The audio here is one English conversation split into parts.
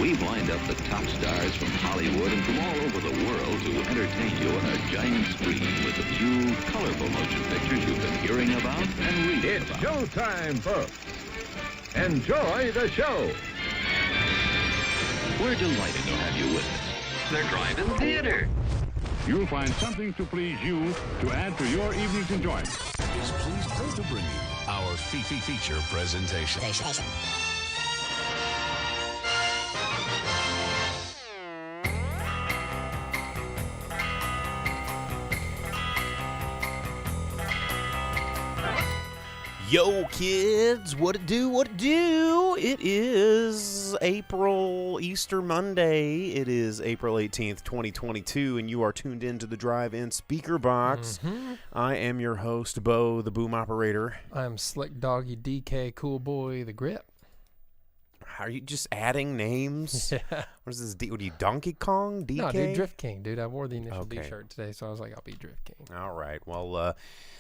We've lined up the top stars from Hollywood and from all over the world to entertain you on a giant screen with a few colorful motion pictures you've been hearing about and reading It's about. showtime, folks. Enjoy the show. We're delighted to have you with us. They're driving theater. You'll find something to please you to add to your evening's enjoyment. Is pleased to bring you our feature presentation. Yo, kids, what it do? It is Easter Monday. It is April 18th, 2022, and you are tuned into the Drive-In Speaker Box. I am your host, Bo, the boom operator. I'm Slick Doggy DK Cool Boy the Grip. Are you just adding names? Yeah. What is this? What are you, Donkey Kong? DK? No, dude, Drift King, dude. I wore the initial Okay. D-shirt today, so I was like, I'll be Drift King. All right. Well,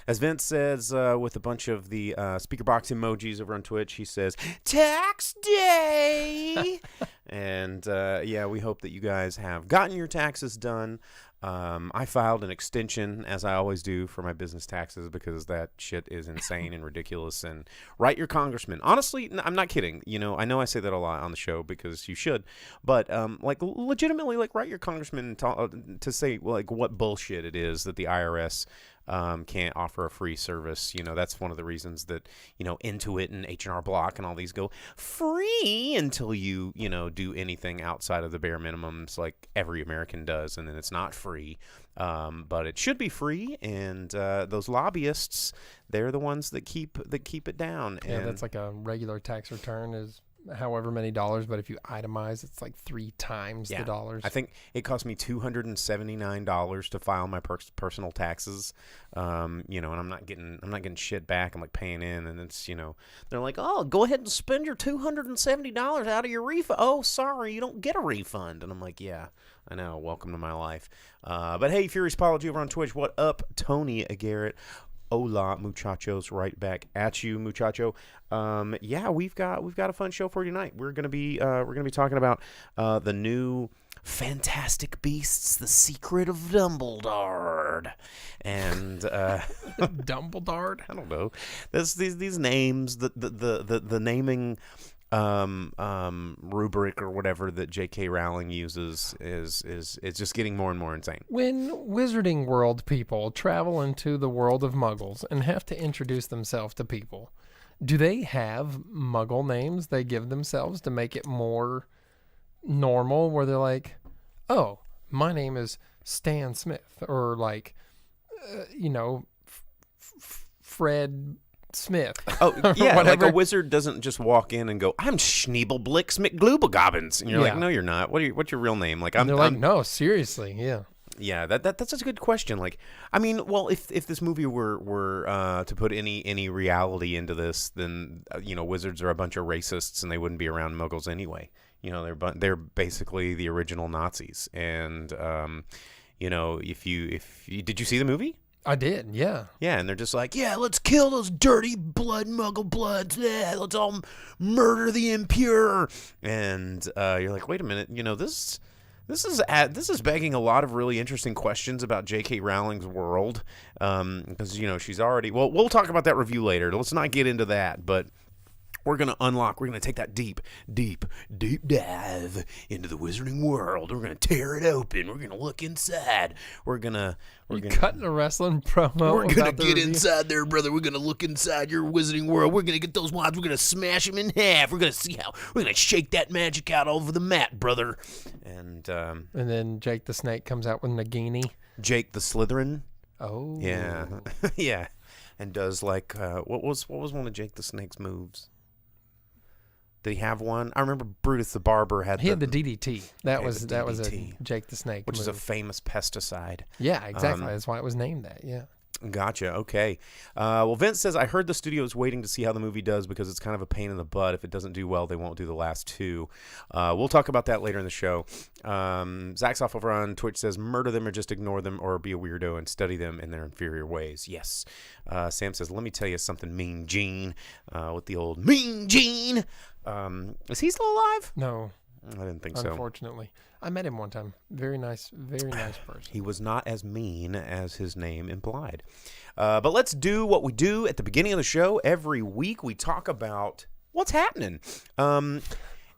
as Vince says with a bunch of the speaker box emojis over on Twitch, he says, Tax Day! And, yeah, we hope that you guys have gotten your taxes done. I filed an extension, as I always do, for my business taxes because that shit is insane and ridiculous. And write your congressman. Honestly, I'm not kidding. You know I say that a lot on the show because you should. But, legitimately, write your congressman to say, what bullshit it is that the IRS can't offer a free service. You know, that's one of the reasons that, Intuit and H&R Block and all these go free until you, do anything outside of the bare minimums like every American does, and then it's not free. But it should be free, and those lobbyists, they're the ones that keep it down. Yeah, and that's like a regular tax return is however many dollars, but if you itemize, it's like 3 times the dollars. I think it cost me $279 to file my personal taxes. And I'm not getting shit back. I'm paying in, and it's they're like, oh, go ahead and spend your $270 out of your refund. Oh, sorry, you don't get a refund. And I'm like, yeah, I know. Welcome to my life. But hey, Furious Apology over on Twitch. What up, Tony Garrett? Hola, muchachos, right back at you, muchacho. Yeah, we've got a fun show for you tonight. We're gonna be talking about the new Fantastic Beasts: The Secret of Dumbledore, and Dumbledore? I don't know. These names, the naming rubric or whatever that J.K. Rowling uses is just getting more and more insane. When Wizarding World people travel into the world of Muggles and have to introduce themselves to people, do they have Muggle names they give themselves to make it more normal, where they're like, oh, my name is Stan Smith, or Fred Smith. Oh, yeah, whatever. like a wizard doesn't just walk in and go, I'm Schneebleblix McGloobagobbins. And you're like, no, you're not. What's your real name? No, seriously, yeah. Yeah, that's a good question. If this movie were to put any reality into this, then wizards are a bunch of racists and they wouldn't be around Muggles anyway. They're basically the original Nazis. And if you did you see the movie? I did, yeah. Yeah, and they're just like, yeah, let's kill those dirty Muggle bloods. Yeah, let's all murder the impure. And you're like, wait a minute, this is begging a lot of really interesting questions about J.K. Rowling's world, because she's already. Well, we'll talk about that review later. Let's not get into that, but. We're going to take that deep dive into the Wizarding World. We're going to tear it open. We're going to look inside. We're cutting a wrestling promo. We're going to get inside there, brother. We're going to look inside your Wizarding World. We're going to get those wands. We're going to smash them in half. We're going to see how we're going to shake that magic out over the mat, brother. And then Jake the Snake comes out with Nagini. Jake the Slytherin. Oh. Yeah. Yeah. And does what was one of Jake the Snake's moves? Did he have one? I remember Brutus the Barber had the DDT. That was a DDT, Jake the Snake which move. is a famous pesticide. Yeah, exactly. That's why it was named that. Yeah. Gotcha. Okay. Well, Vince says, I heard the studio is waiting to see how the movie does because it's kind of a pain in the butt. If it doesn't do well, they won't do the last two. We'll talk about that later in the show. Zaxoff over on Twitch says, murder them or just ignore them or be a weirdo and study them in their inferior ways. Yes. Sam says, let me tell you something, Mean Gene, with the old Mean Gene. Is he still alive? No. I didn't think so. Unfortunately. I met him one time. Very nice person. He was not as mean as his name implied. But let's do what we do at the beginning of the show. Every week we talk about what's happening.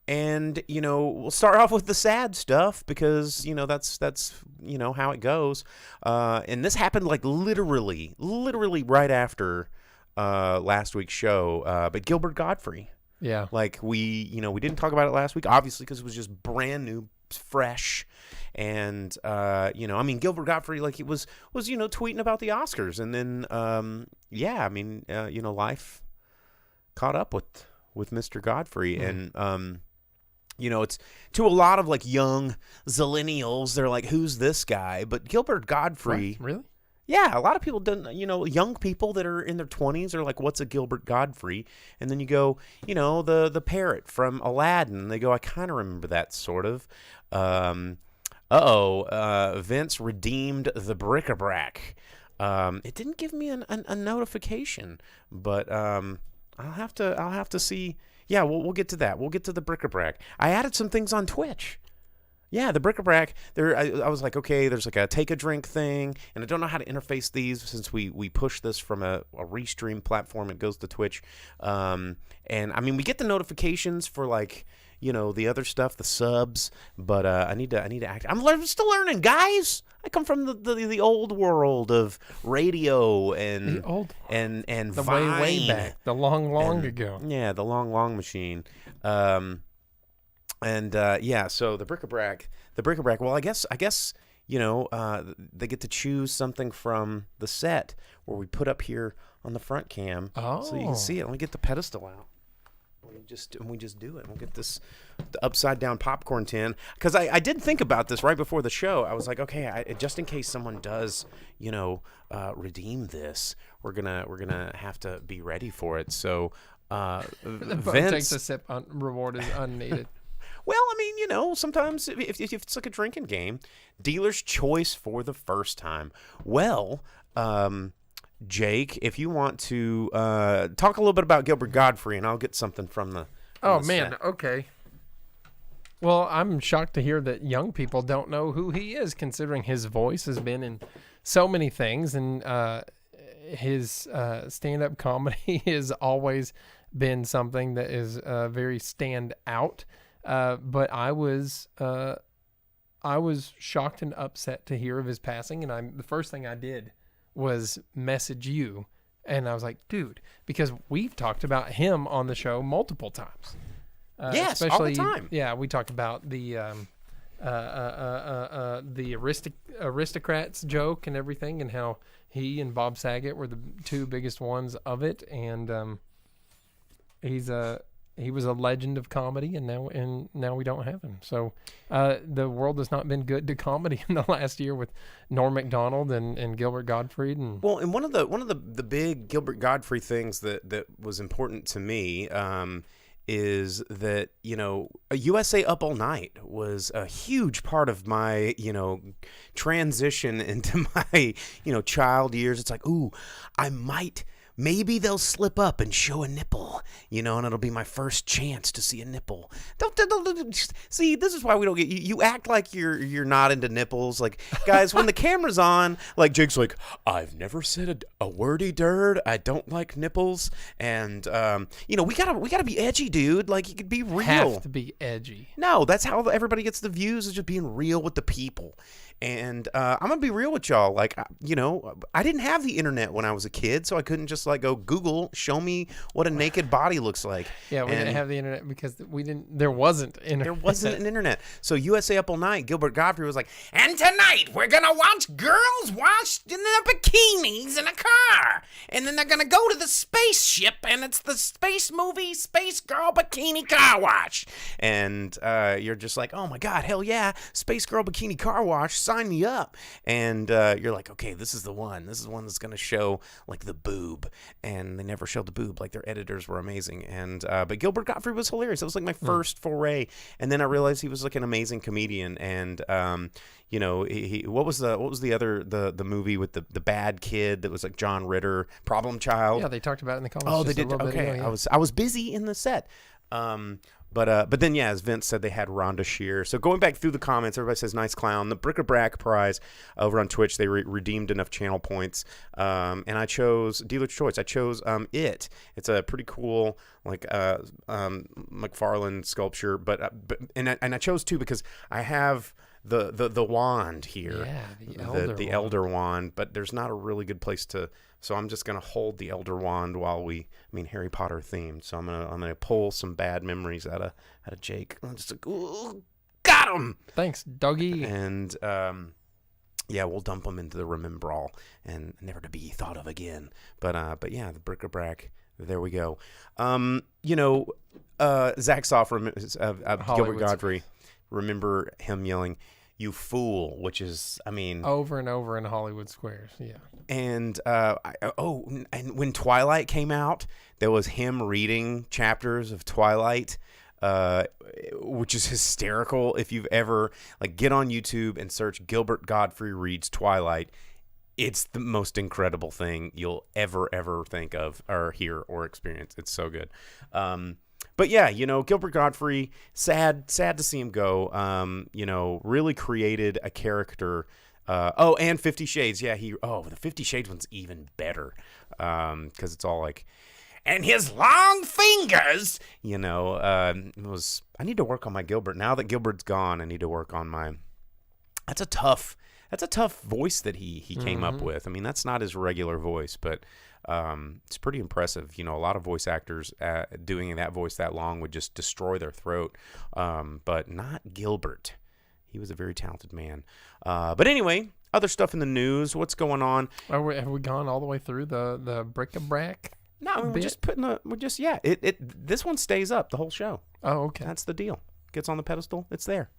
And, we'll start off with the sad stuff because, that's how it goes. And this happened like literally right after last week's show. But Gilbert Godfrey. Yeah. Like we didn't talk about it last week, obviously, because it was just brand new, fresh. And, Gilbert Godfrey, like he was tweeting about the Oscars. And then, life caught up with Mr. Godfrey. Mm. And, it's to a lot of like young zillennials. They're like, who's this guy? But Gilbert Godfrey. What? Really? Yeah, a lot of people don't, young people that are in their 20s are like, what's a Gilbert Godfrey? And then you go, the parrot from Aladdin. They go, I kind of remember that sort of. Vince redeemed the bric-a-brac. It didn't give me a notification, but I'll have to see. Yeah, we'll get to that. We'll get to the bric-a-brac. I added some things on Twitch. Yeah, the bric-a-brac, I was like, okay, there's like a take-a-drink thing, and I don't know how to interface these since we push this from a restream platform. It goes to Twitch. And, we get the notifications for, like, the other stuff, the subs, but I need to act. I'm still learning, guys. I come from the old world of radio and the old and the Vine. way back, the long ago. Yeah, the long machine. So the bric-a-brac. Well, I guess they get to choose something from the set where we put up here on the front cam, so you can see it. Let me get the pedestal out. We just do it. We'll get the upside down popcorn tin, because I did think about this right before the show. I was like, okay, just in case someone does, redeem this, we're gonna have to be ready for it. So Vince takes a sip. Reward is unneeded. Well, sometimes if it's like a drinking game, dealer's choice for the first time. Well, Jake, if you want to talk a little bit about Gilbert Godfrey, and I'll get something from the. Set. Okay. Well, I'm shocked to hear that young people don't know who he is, considering his voice has been in so many things, and his stand-up comedy has always been something that is very stand out. But I was shocked and upset to hear of his passing, and the first thing I did was message you, and I was like, dude, because we've talked about him on the show multiple times. Yes, all the time. Yeah, we talked about the aristocrats joke and everything, and how he and Bob Saget were the two biggest ones of it, and he was a legend of comedy, and now we don't have him. So the world has not been good to comedy in the last year with Norm Macdonald and Gilbert Godfrey. And one of the big Gilbert Godfrey things that was important to me is that USA Up All Night was a huge part of my transition into my child years. It's like, ooh, maybe they'll slip up and show a nipple, and it'll be my first chance to see a nipple. Don't see, this is why we don't get you act like you're not into nipples. Like, guys, when the camera's on, like Jake's like, I've never said a wordy dirt. I don't like nipples. And we gotta be edgy, dude. Like, you could be real. Have to be edgy. No, that's how everybody gets the views, is just being real with the people. And I'm going to be real with y'all. Like, I didn't have the internet when I was a kid, so I couldn't just like go Google, show me what a naked body looks like. Yeah, we didn't have the internet because there wasn't internet. There wasn't an internet. So USA Up All Night, Gilbert Godfrey was like, and tonight we're going to watch girls washed in their bikinis in a car. And then they're going to go to the spaceship, and it's the space movie Space Girl Bikini Car Wash. And you're just like, oh my God, hell yeah, Space Girl Bikini Car Wash. Sign me up. And you're like, okay, this is the one that's going to show like the boob, and they never showed the boob. Like, their editors were amazing. And but Gilbert Godfrey was hilarious. It was like my first foray, and then I realized he was like an amazing comedian. And he what was the other the movie with the bad kid that was like John Ritter, Problem Child? Yeah, they talked about it in the comments. Oh, they did. Okay, video, yeah. I was busy in the set. But then, yeah, as Vince said, they had Rhonda Shear. So going back through the comments, everybody says, nice clown. The Bric-a-Brac prize over on Twitch, they redeemed enough channel points. And I chose, dealer's choice, I chose It. It's a pretty cool, like, McFarlane sculpture. But I chose two because I have the wand here. Yeah, the Elder Wand. But there's not a really good place to... So I'm just gonna hold the Elder Wand while Harry Potter themed. So I'm gonna pull some bad memories out of Jake. I'm just like, ooh, got him. Thanks, doggy. And yeah, we'll dump them into the Remembrall and never to be thought of again. But yeah, the Bric-a-Brac. There we go. Zach Soff, Gilbert Godfrey. Remember him yelling, "You fool," which is, over and over in Hollywood Squares. Yeah. And and when Twilight came out, there was him reading chapters of Twilight, which is hysterical. If you've ever get on YouTube and search Gilbert Godfrey reads Twilight, it's the most incredible thing you'll ever think of or hear or experience. It's so good. But yeah, Gilbert Godfrey, sad to see him go. Really created a character. And 50 Shades. Yeah, the 50 Shades one's even better. Because it's all like, and his long fingers, I need to work on my Gilbert. Now that Gilbert's gone, I need to work on my, that's a tough voice that he came up with. That's not his regular voice, but it's pretty impressive. A lot of voice actors doing that voice that long would just destroy their throat. But not Gilbert. He was a very talented man. But anyway, other stuff in the news. What's going on? Have we gone all the way through the Bric-a-Brac? No, we're just this one stays up the whole show. Oh, okay. That's the deal. Gets on the pedestal. It's there.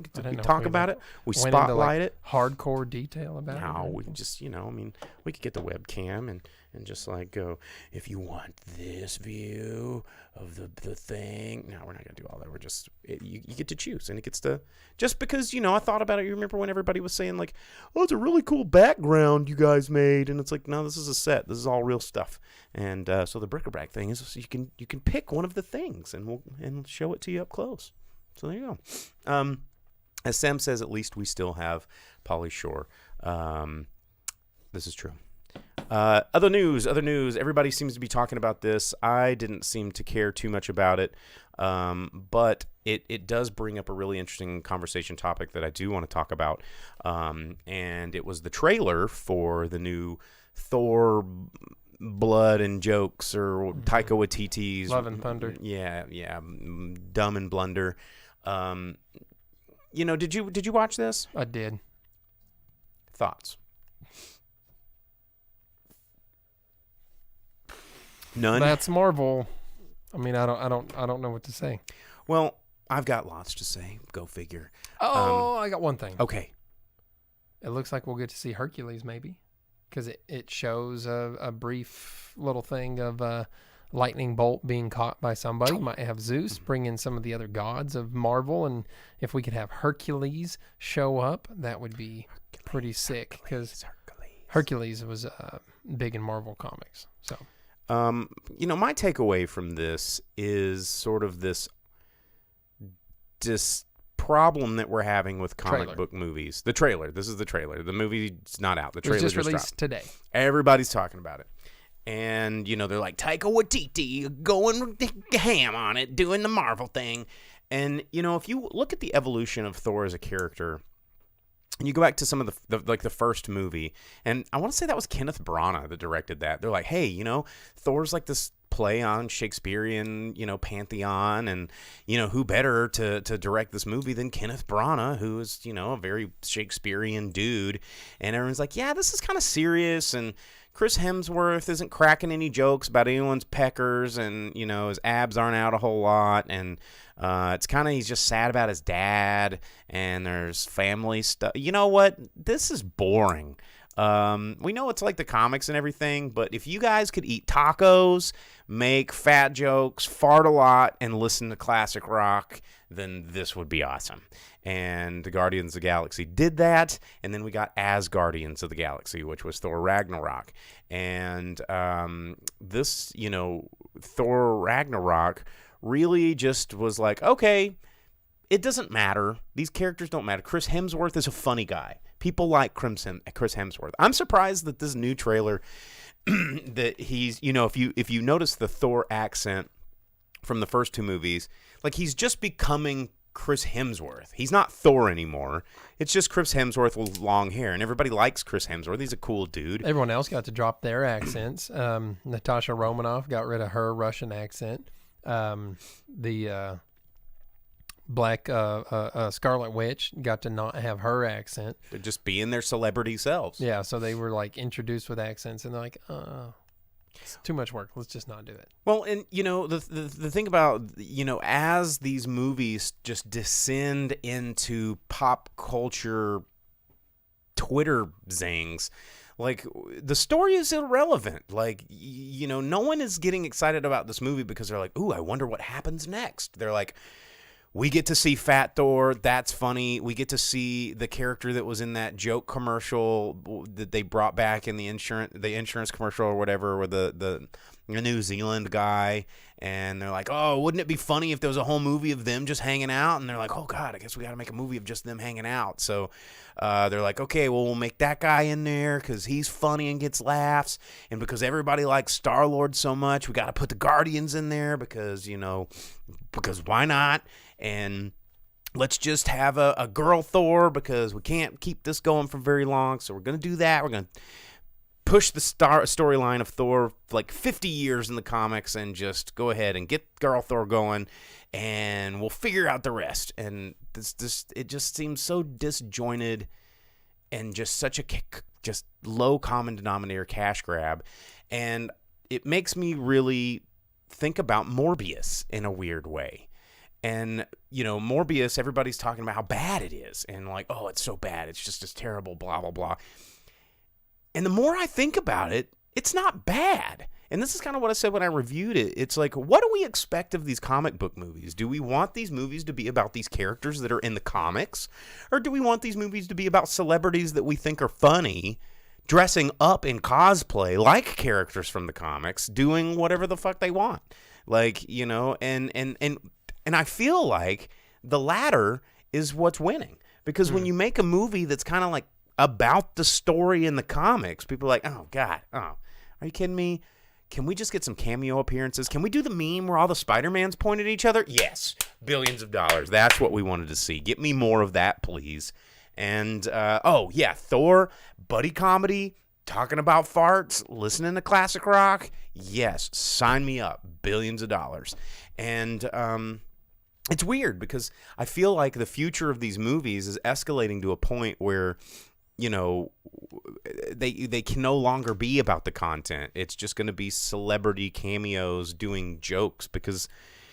We talk talk about it. We spotlight it. Hardcore detail about it. No, we just, we could get the webcam and just go, if you want this view of the thing. No, we're not going to do all that. We're just, you get to choose. And it gets to, just because, I thought about it. You remember when everybody was saying oh, it's a really cool background you guys made. And it's no, this is a set. This is all real stuff. And so the Bric-a-Brac thing is you can pick one of the things and we'll show it to you up close. So there you go. As Sam says, at least we still have Pauly Shore. This is true. Other news. Everybody seems to be talking about this. I didn't seem to care too much about it, but it does bring up a really interesting conversation topic that I do want to talk about. And it was the trailer for the new Thor Blood and Jokes, or Taika Waititi's Love and Thunder. Yeah, Dumb and Blunder. Did you watch this? I did. Thoughts? None. That's Marvel. I don't know what to say. Well, I've got lots to say. Go figure. Oh, I got one thing. Okay. It looks like we'll get to see Hercules maybe, because it shows a brief little thing of lightning bolt being caught by somebody. Might have Zeus bring in some of the other gods of Marvel, and if we could have Hercules show up, that would be pretty sick, because Hercules was big in Marvel comics. So my takeaway from this is sort of this problem that we're having with comic book movies. The trailer. This is the trailer. The movie's not out. The trailer just released dropped today. Everybody's talking about it. And, they're like, Taika Waititi going ham on it, doing the Marvel thing. And, if you look at the evolution of Thor as a character, and you go back to some of the first movie, and I want to say that was Kenneth Branagh that directed that. They're like, hey, Thor's like this play on Shakespearean, pantheon, and, who better to direct this movie than Kenneth Branagh, who is, a very Shakespearean dude. And everyone's like, yeah, this is kind of serious, and Chris Hemsworth isn't cracking any jokes about anyone's peckers, and, his abs aren't out a whole lot, and it's kind of, he's just sad about his dad, and there's family stuff. You know what? This is boring. We know it's like the comics and everything, but if you guys could eat tacos, make fat jokes, fart a lot, and listen to classic rock, then this would be awesome. And the Guardians of the Galaxy did that, and then we got As Guardians of the Galaxy, which was Thor Ragnarok. And this, Thor Ragnarok really just was like, okay, it doesn't matter. These characters don't matter. Chris Hemsworth is a funny guy. People like Chris Hemsworth. I'm surprised that this new trailer that he's, if you notice the Thor accent from the first two movies, like he's just becoming Chris Hemsworth. He's not Thor anymore. It's just Chris Hemsworth with long hair, and everybody likes Chris Hemsworth. He's a cool dude. Everyone else got to drop their accents. Natasha Romanoff got rid of her Russian accent. The Black Scarlet Witch got to not have her accent. They're just being their celebrity selves. Yeah, so they were like introduced with accents, and they're like, it's too much work. Let's just not do it. Well, and the thing about, as these movies just descend into pop culture Twitter zings, like the story is irrelevant. Like, no one is getting excited about this movie because they're like, ooh, I wonder what happens next. They're like, we get to see Fat Thor. That's funny. We get to see the character that was in that joke commercial that they brought back in the insurance commercial or whatever, with the New Zealand guy. And they're like, oh, wouldn't it be funny if there was a whole movie of them just hanging out? And they're like, oh, God, I guess we got to make a movie of just them hanging out. So they're like, okay, well, we'll make that guy in there because he's funny and gets laughs. And because everybody likes Star-Lord so much, we got to put the Guardians in there because why not? And let's just have a girl Thor because we can't keep this going for very long. So we're going to do that. We're going to push the storyline of Thor like 50 years in the comics and just go ahead and get girl Thor going, and we'll figure out the rest. And it just seems so disjointed and just such a just low common denominator cash grab. And it makes me really think about Morbius in a weird way. And, Morbius, everybody's talking about how bad it is. And like, oh, it's so bad. It's just as terrible, blah, blah, blah. And the more I think about it, it's not bad. And this is kind of what I said when I reviewed it. It's like, what do we expect of these comic book movies? Do we want these movies to be about these characters that are in the comics? Or do we want these movies to be about celebrities that we think are funny, dressing up in cosplay like characters from the comics, doing whatever the fuck they want? Like, and I feel like the latter is what's winning. Because when you make a movie that's kind of like about the story in the comics, people are like, oh, God, are you kidding me? Can we just get some cameo appearances? Can we do the meme where all the Spider-Mans point at each other? Yes. Billions of dollars. That's what we wanted to see. Get me more of that, please. And, Thor, buddy comedy, talking about farts, listening to classic rock. Yes, sign me up. Billions of dollars. And it's weird because I feel like the future of these movies is escalating to a point where, they can no longer be about the content. It's just going to be celebrity cameos doing jokes because,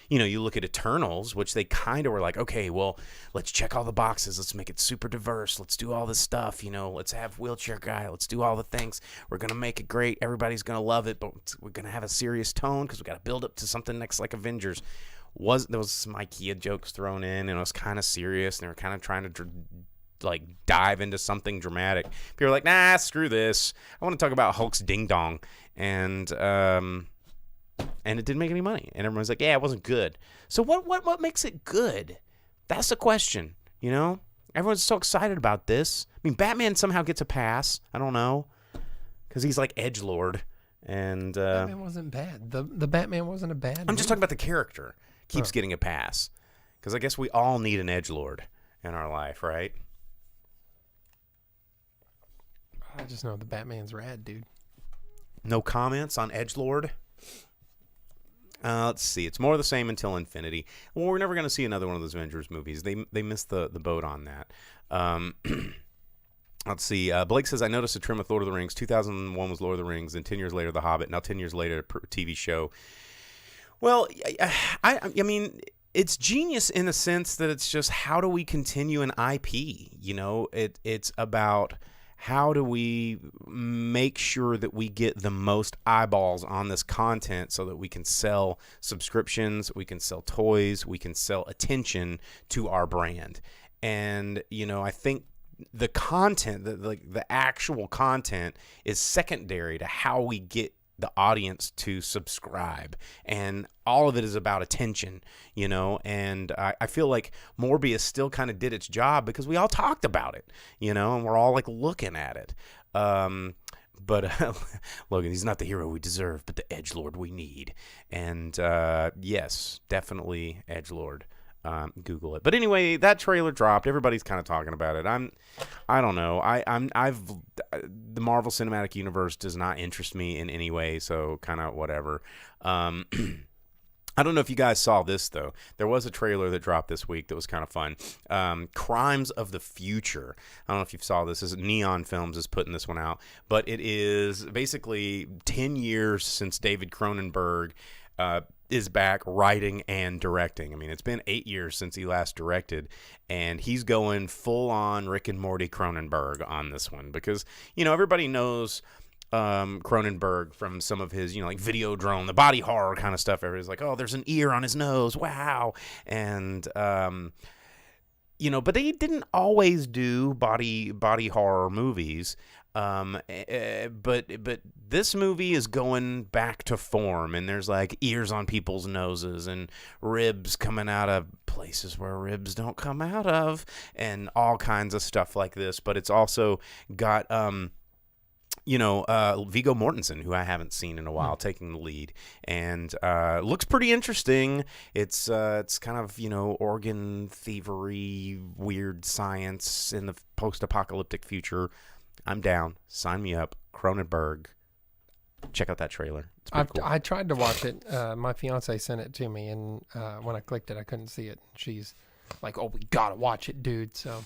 you look at Eternals, which they kind of were like, okay, well, let's check all the boxes. Let's make it super diverse. Let's do all this stuff. Let's have wheelchair guy. Let's do all the things. We're going to make it great. Everybody's going to love it, but we're going to have a serious tone because we got to build up to something next like Avengers. There was some IKEA jokes thrown in, and it was kind of serious, and they were kind of trying to dive into something dramatic. People are like, nah, screw this. I want to talk about Hulk's ding dong, and it didn't make any money. And everyone's like, yeah, it wasn't good. So what makes it good? That's the question. Everyone's so excited about this. I mean, Batman somehow gets a pass. I don't know, because he's like edgelord, and Batman wasn't bad. The Batman wasn't a bad. I'm just talking about the character. Keeps getting a pass, because I guess we all need an edgelord in our life, right? I just know the Batman's rad, dude. No comments on edgelord? Let's see. It's more of the same until Infinity. Well, we're never going to see another one of those Avengers movies. They missed the boat on that. Let's see. Blake says, I noticed a trim with Lord of the Rings. 2001 was Lord of the Rings, then 10 years later, The Hobbit. Now 10 years later, a TV show. Well, I mean, it's genius in the sense that it's just how do we continue an IP? It's about how do we make sure that we get the most eyeballs on this content so that we can sell subscriptions, we can sell toys, we can sell attention to our brand. And, I think the content, the actual content is secondary to how we get the audience to subscribe, and all of it is about attention, and I feel like Morbius still kind of did its job because we all talked about it, and we're all like looking at it. But Logan, he's not the hero we deserve, but the edgelord we need. And yes, definitely edgelord. Google it. But anyway, that trailer dropped. Everybody's kind of talking about it. I don't know. The Marvel Cinematic Universe does not interest me in any way, so kind of whatever. I don't know if you guys saw this, though. There was a trailer that dropped this week that was kind of fun. Crimes of the Future. I don't know if you saw this. Neon Films is putting this one out. But it is basically 10 years since David Cronenberg is back writing and directing. I mean, it's been 8 years since he last directed, and he's going full-on Rick and Morty Cronenberg on this one because, everybody knows Cronenberg from some of his, like Videodrome, the body horror kind of stuff. Everybody's like, oh, there's an ear on his nose. Wow. And, but they didn't always do body horror movies. But this movie is going back to form, and there's like ears on people's noses and ribs coming out of places where ribs don't come out of, and all kinds of stuff like this. But it's also got, Viggo Mortensen, who I haven't seen in a while, taking the lead, and looks pretty interesting. It's kind of, organ thievery, weird science in the post-apocalyptic future. I'm down. Sign me up. Cronenberg. Check out that trailer. It's pretty cool. I tried to watch it. My fiance sent it to me, and when I clicked it, I couldn't see it. She's like, "Oh, we gotta watch it, dude." So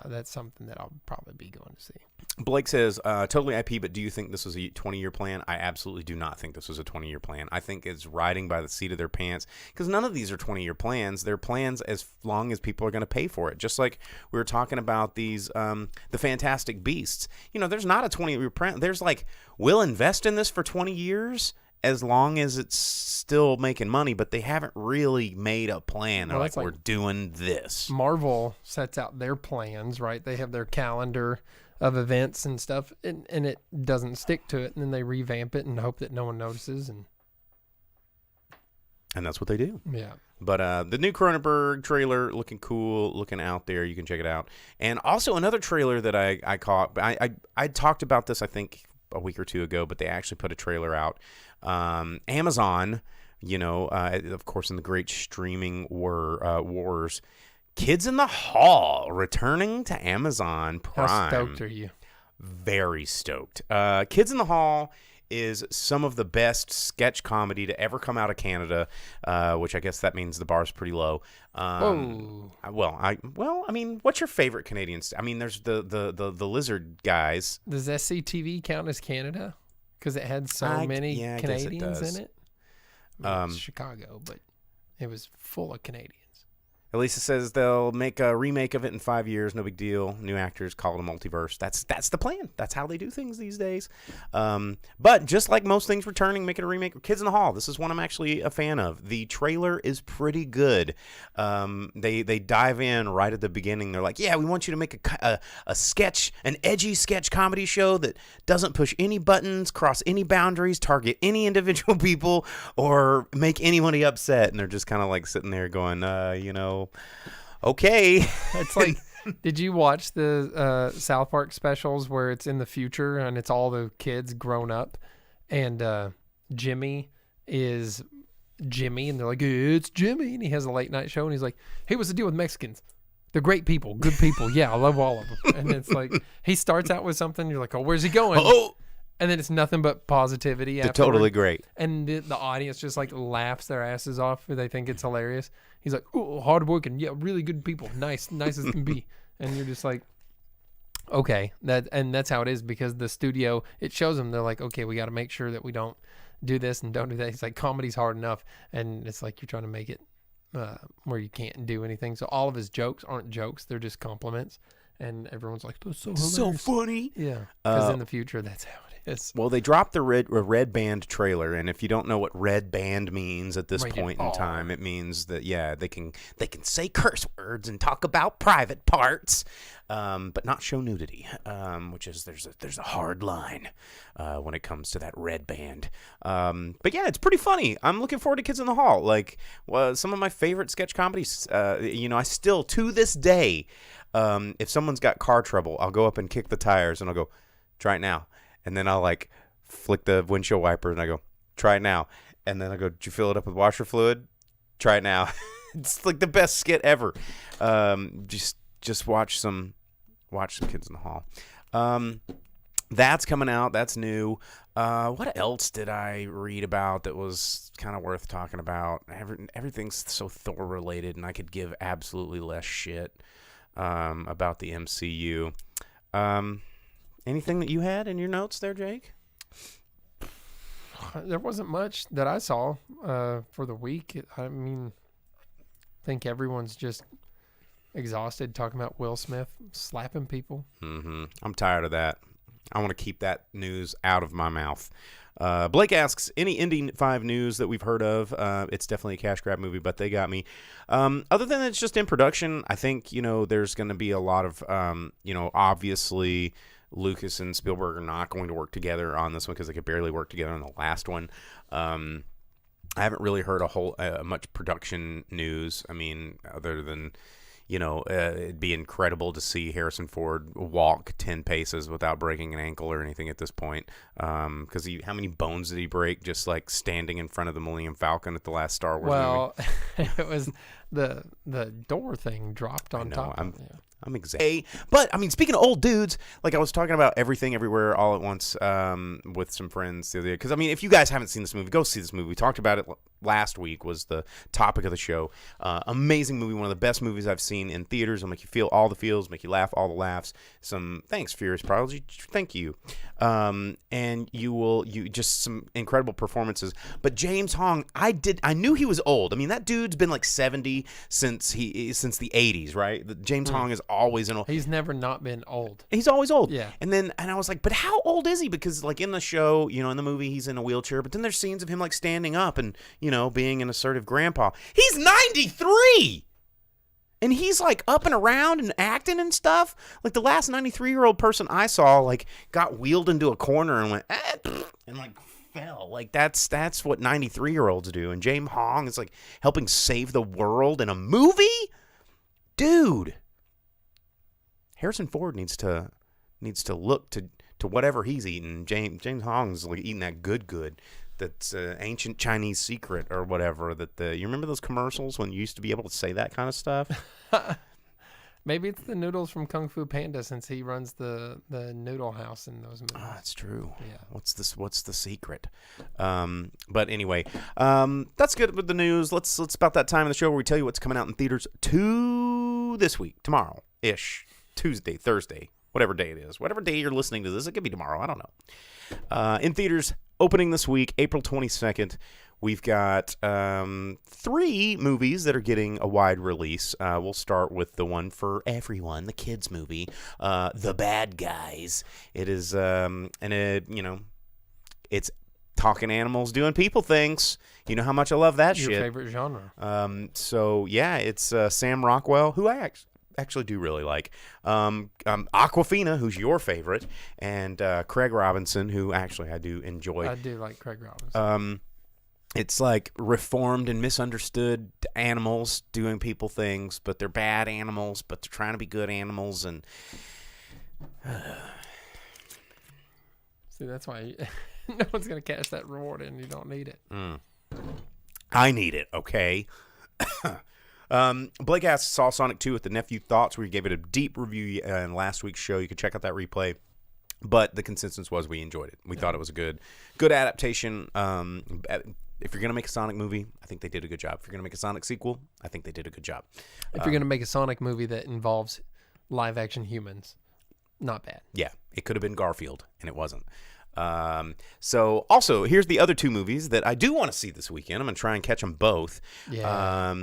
that's something that I'll probably be going to see. Blake says, totally IP, but do you think this was a 20-year plan? I absolutely do not think this was a 20-year plan. I think it's riding by the seat of their pants, because none of these are 20-year plans. They're plans as long as people are going to pay for it. Just like we were talking about these, the Fantastic Beasts. There's not a 20-year plan. There's like, we'll invest in this for 20 years as long as it's still making money, but they haven't really made a plan. They're like, we're doing this. Marvel sets out their plans, right? They have their calendar of events and stuff, and it doesn't stick to it, and then they revamp it and hope that no one notices, and that's what they do. Yeah. But the new Cronenberg trailer, looking cool, looking out there. You can check it out. And also another trailer that I caught. I talked about this, I think, a week or two ago, but they actually put a trailer out. Amazon, of course, in the great streaming wars, Kids in the Hall returning to Amazon Prime. How stoked are you? Very stoked. Kids in the Hall is some of the best sketch comedy to ever come out of Canada, which I guess that means the bar's pretty low. Whoa. I mean, what's your favorite Canadian? I mean, there's the lizard guys. Does SCTV count as Canada? Because it had so many Canadians in it. It's Chicago, but it was full of Canadians. Elisa says they'll make a remake of it in 5 years. No big deal. New actors, call it a multiverse. That's the plan. That's how they do things these days. But just like most things returning, making a remake of Kids in the Hall. This is one I'm actually a fan of. The trailer is pretty good. They dive in right at the beginning. They're like, yeah, we want you to make a sketch, an edgy sketch comedy show that doesn't push any buttons, cross any boundaries, target any individual people, or make anybody upset. And they're just kind of like sitting there going, okay. It's like, did you watch the South Park specials where it's in the future and it's all the kids grown up, and Jimmy is Jimmy, and they're like, it's Jimmy, and he has a late night show, and he's like, hey, what's the deal with Mexicans? They're great people, good people. Yeah, I love all of them. And it's like, he starts out with something, you're like, oh, where's he going? Oh, and then it's nothing but positivity. They're totally great. And the audience just like laughs their asses off. They think it's hilarious. He's like, oh, hardworking. Yeah, really good people. Nice as can be. And you're just like, okay. That's how it is, because the studio, it shows them. They're like, okay, we got to make sure that we don't do this and don't do that. It's like, comedy's hard enough. And it's like you're trying to make it where you can't do anything. So all of his jokes aren't jokes. They're just compliments. And everyone's like, that's so hilarious. So funny. Yeah. Because in the future, that's how it is. is. Well, they dropped the red band trailer, and if you don't know what red band means at this point in time, it means that they can say curse words and talk about private parts, but not show nudity, which is there's a hard line when it comes to that red band. But yeah, it's pretty funny. I'm looking forward to Kids in the Hall. Like, some of my favorite sketch comedies. I still to this day, if someone's got car trouble, I'll go up and kick the tires, and I'll go, try it now. And then I'll like flick the windshield wiper and I go, try it now. And then I go, did you fill it up with washer fluid? Try it now. It's like the best skit ever. Just watch some Kids in the Hall. That's coming out. That's new. What else did I read about that was kind of worth talking about? Everything's so Thor related, and I could give absolutely less shit about the MCU. Anything that you had in your notes there, Jake? There wasn't much that I saw for the week. I mean, I think everyone's just exhausted talking about Will Smith slapping people. Mm-hmm. I'm tired of that. I want to keep that news out of my mouth. Blake asks, any Indy 5 news that we've heard of? It's definitely a cash grab movie, but they got me. Other than it's just in production, I think, there's going to be a lot of, obviously Lucas and Spielberg are not going to work together on this one because they could barely work together on the last one. I haven't really heard much production news. I mean, other than, it'd be incredible to see Harrison Ford walk 10 paces without breaking an ankle or anything at this point. Because how many bones did he break just like standing in front of the Millennium Falcon at the last Star Wars movie? It was the door thing dropped on top. I'm excited. But, I mean, speaking of old dudes, like I was talking about Everything Everywhere All at Once with some friends the other day. Because, I mean, if you guys haven't seen this movie, go see this movie. We talked about it last week, was the topic of the show. Amazing movie, one of the best movies I've seen in theaters. It'll make you feel all the feels, make you laugh all the laughs. Thanks, Furious Prodigy. Thank you. And you just some incredible performances. But James Hong, I knew he was old. I mean, that dude's been like 70 since the 80s, right? James Hong is always an old. He's never not been old. He's always old. Yeah. And I was like, but how old is he? Because like in the show, in the movie, he's in a wheelchair, but then there's scenes of him like standing up and, being an assertive grandpa. He's 93! And he's like up and around and acting and stuff. Like the last 93-year-old person I saw like got wheeled into a corner and went, and like fell. Like that's what 93-year-olds do. And James Hong is like helping save the world in a movie? Dude. Harrison Ford needs to look to whatever he's eating. James Hong's like eating that good. That's ancient Chinese secret or whatever. You remember those commercials when you used to be able to say that kind of stuff? Maybe it's the noodles from Kung Fu Panda, since he runs the noodle house in those movies. Oh, that's true. Yeah. What's the secret? But anyway, that's good with the news. Let's about that time of the show where we tell you what's coming out in theaters this week, tomorrow-ish, Tuesday, Thursday, whatever day it is. Whatever day you're listening to this, it could be tomorrow. I don't know. In theaters, opening this week, April 22nd, we've got 3 movies that are getting a wide release. We'll start with the one for everyone, the kids movie, The Bad Guys. It is, it's talking animals doing people things. You know how much I love that shit. Your favorite genre. So, yeah, it's Sam Rockwell, who I actually do really like. Awkwafina, who's your favorite, and Craig Robinson, who actually I do enjoy. I do like Craig Robinson. It's like reformed and misunderstood animals doing people things, but they're bad animals, but they're trying to be good animals. And see, that's why no one's going to cash that reward in. You don't need it. I need it, okay? Blake asks, saw Sonic 2 with the Nephew Thoughts. We gave it a deep review in last week's show. You can check out that replay. But the consensus was we enjoyed it. We thought it was a good adaptation. If you're going to make a Sonic movie, I think they did a good job. If you're going to make a Sonic sequel, I think they did a good job. If you're going to make a Sonic movie that involves live-action humans, not bad. Yeah, it could have been Garfield, and it wasn't. So, also, here's the other 2 movies that I do want to see this weekend. I'm going to try and catch them both. Yeah.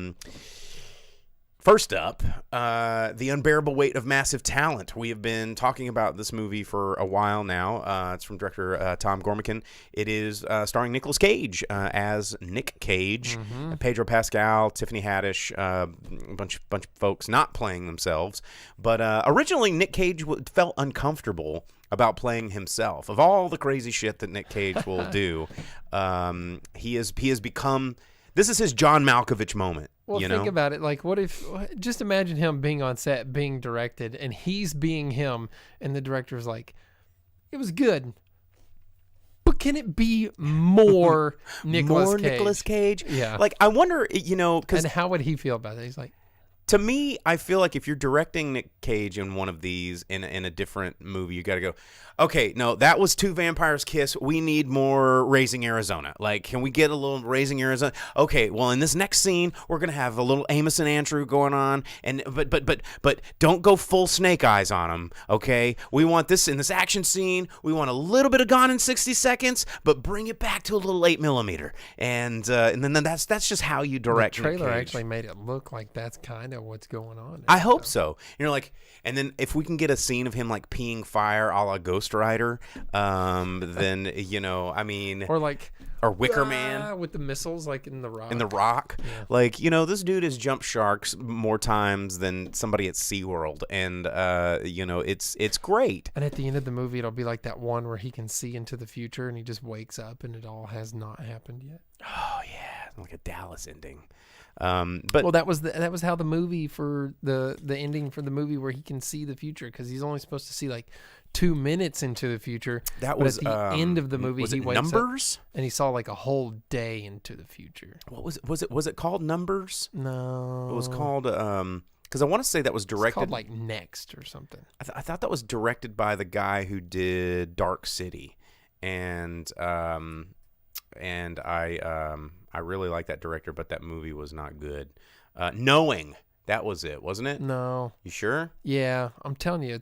First up, The Unbearable Weight of Massive Talent. We have been talking about this movie for a while now. It's from director Tom Gormican. It is starring Nicolas Cage as Nick Cage, Pedro Pascal, Tiffany Haddish, a bunch of folks not playing themselves. But originally, Nick Cage felt uncomfortable about playing himself. Of all the crazy shit that Nick Cage will do, he has become. This is his John Malkovich moment. Well, think about it. Like, what if, just imagine him being on set, being directed, and he's being him, and the director's like, it was good, but can it be more Nicolas Cage? Yeah. Like, I wonder, because. And how would he feel about it? He's like, to me, I feel like if you're directing Nick Cage in one of these in a different movie, you got to go, okay, no, that was Two Vampires Kiss. We need more Raising Arizona. Like, can we get a little Raising Arizona? Okay, well, in this next scene, we're gonna have a little Amos and Andrew going on, and but don't go full Snake Eyes on them. Okay, we want this in this action scene. We want a little bit of Gone in 60 Seconds, but bring it back to a little 8mm, and then that's just how you direct. The trailer Nick Cage. actually made it look like that's kind of what's going on. I hope so. Like, and then if we can get a scene of him like peeing fire a la Ghost Rider, then or Wicker Man with the missiles, like in The Rock. Yeah. Like, this dude has jumped sharks more times than somebody at SeaWorld, and it's great. And at the end of the movie, it'll be like that one where he can see into the future, and he just wakes up, and it all has not happened yet. Oh yeah, like a Dallas ending. That was how the movie for the ending for the movie where he can see the future, because he's only supposed to see like 2 minutes into the future. That was at the end of the movie. Was he it wakes Numbers? Up and he saw like a whole day into the future. What was it? Was it called Numbers? No, it was called because I want to say that was directed. It's called like Next or something. I thought that was directed by the guy who did Dark City, and I really like that director, but that movie was not good. Knowing, that was it, wasn't it? No. You sure? Yeah, I'm telling you,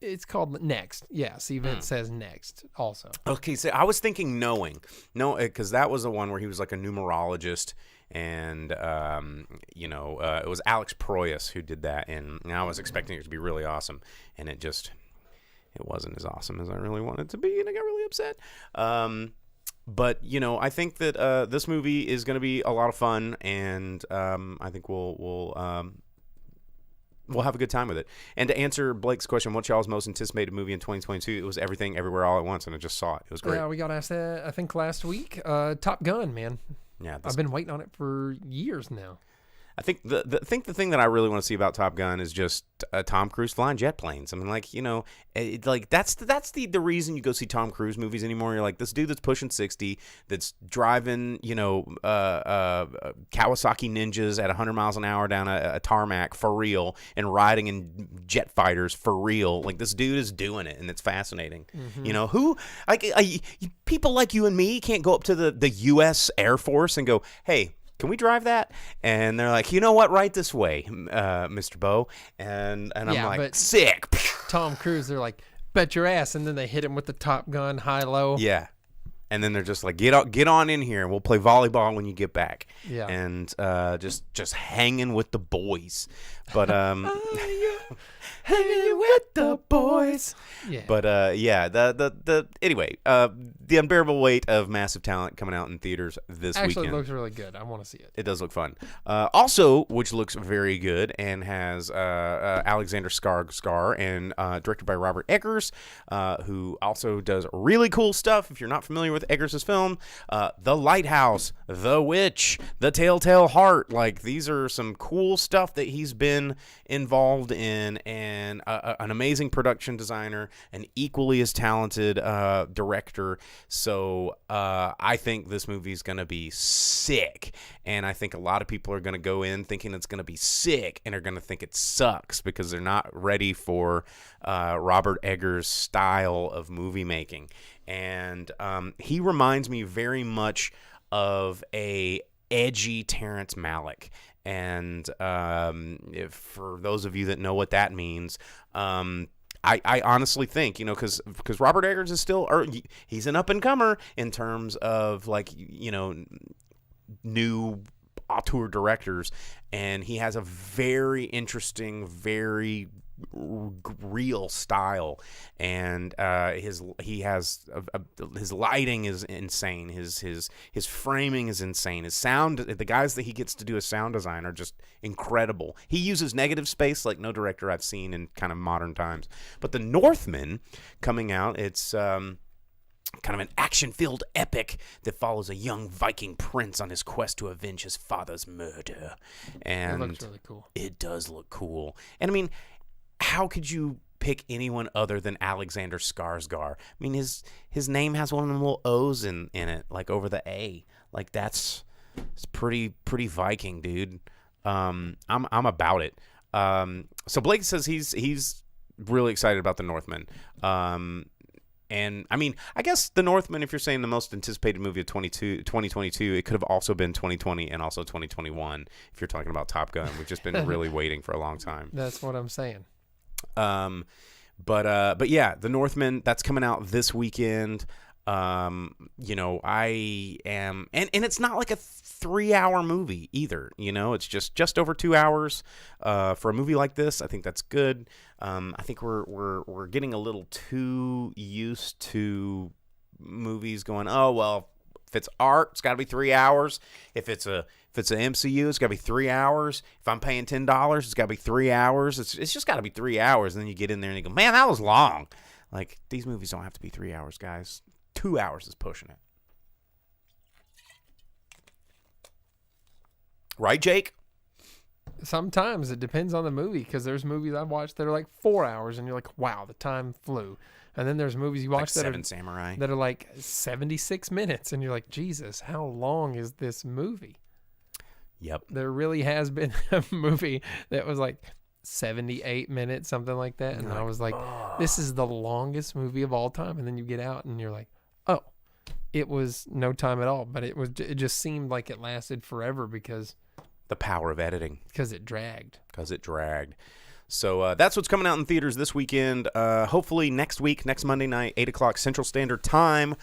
it's called Next. Yes, even it says Next also. Okay, so I was thinking Knowing. No, because that was the one where he was like a numerologist, and it was Alex Proyas who did that, and I was expecting it to be really awesome, and it wasn't as awesome as I really wanted it to be, and I got really upset. But I think that this movie is going to be a lot of fun, and I think we'll have a good time with it. And to answer Blake's question, what's y'all's most anticipated movie in 2022? It was Everything Everywhere All at Once, and I just saw it. It was great. Yeah, we got asked that I think last week. Top Gun, man. Yeah, I've been waiting on it for years now. I think the thing that I really want to see about Top Gun is just Tom Cruise flying jet planes. I mean, that's the reason you go see Tom Cruise movies anymore. You're like, this dude that's pushing 60, that's driving Kawasaki Ninjas at 100 miles an hour down a tarmac for real, and riding in jet fighters for real. Like, this dude is doing it, and it's fascinating. Mm-hmm. People like you and me can't go up to the U.S. Air Force and go, hey, can we drive that? And they're like, you know what? Right this way, Mr. Bo. And I'm like, sick. Tom Cruise, they're like, bet your ass. And then they hit him with the Top Gun high-low. Yeah. And then they're just like, get on in here, and we'll play volleyball when you get back. Yeah. And just hanging with the boys. But hanging with the boys. Yeah. But anyway, The Unbearable Weight of Massive Talent coming out in theaters this weekend. Actually, it looks really good. I want to see it. It does look fun. Also, which looks very good and has Alexander Skarsgård and directed by Robert Eggers, who also does really cool stuff. If you're not familiar with Eggers' film, The Lighthouse, The Witch, The Telltale Heart. Like, these are some cool stuff that he's been involved in, and an amazing production designer, an equally as talented director. So I think this movie is going to be sick, and I think a lot of people are going to go in thinking it's going to be sick and are going to think it sucks because they're not ready for Robert Eggers' style of movie making. And he reminds me very much of a edgy Terrence Malick. And for those of you that know what that means, I honestly think, because Robert Eggers is still, he's an up and comer in terms of, like, new auteur directors, and he has a very interesting, very real style, and his lighting is insane. His framing is insane. His sound, the guys that he gets to do his sound design are just incredible. He uses negative space like no director I've seen in kind of modern times. But The Northman coming out, it's kind of an action-filled epic that follows a young Viking prince on his quest to avenge his father's murder. And it looks really cool. It does look cool. And I mean, how could you pick anyone other than Alexander Skarsgård? I mean, his name has one of them little O's in it, like over the A. Like it's pretty Viking, dude. I'm about it. So Blake says he's really excited about The Northman. And I mean, I guess The Northman, if you're saying the most anticipated movie of 2022, it could have also been 2020 and also 2021. If you're talking about Top Gun, we've just been really waiting for a long time. That's what I'm saying. But yeah, The Northman, that's coming out this weekend. You know, I am, and it's not like a 3-hour movie either. You know, it's just over 2 hours. For a movie like this, I think that's good. I think we're getting a little too used to movies going, oh well, if it's art, it's got to be 3 hours. If it's an MCU, it's got to be 3 hours. If I'm paying $10, it's got to be 3 hours. It's just got to be 3 hours. And then you get in there and you go, man, that was long. Like, these movies don't have to be 3 hours, guys. 2 hours is pushing it. Right, Jake? Sometimes it depends on the movie, because there's movies I've watched that are like 4 hours and you're like, wow, the time flew. And then there's movies you watch like that Seven Samurai, that are like 76 minutes and you're like, Jesus, how long is this movie? Yep. There really has been a movie that was like 78 minutes, something like that. And I was like, this is the longest movie of all time. And then you get out and you're like, oh, it was no time at all. But it just seemed like it lasted forever because the power of editing. Because it dragged. So that's what's coming out in theaters this weekend. Hopefully next week, next Monday night, 8 o'clock Central Standard Time,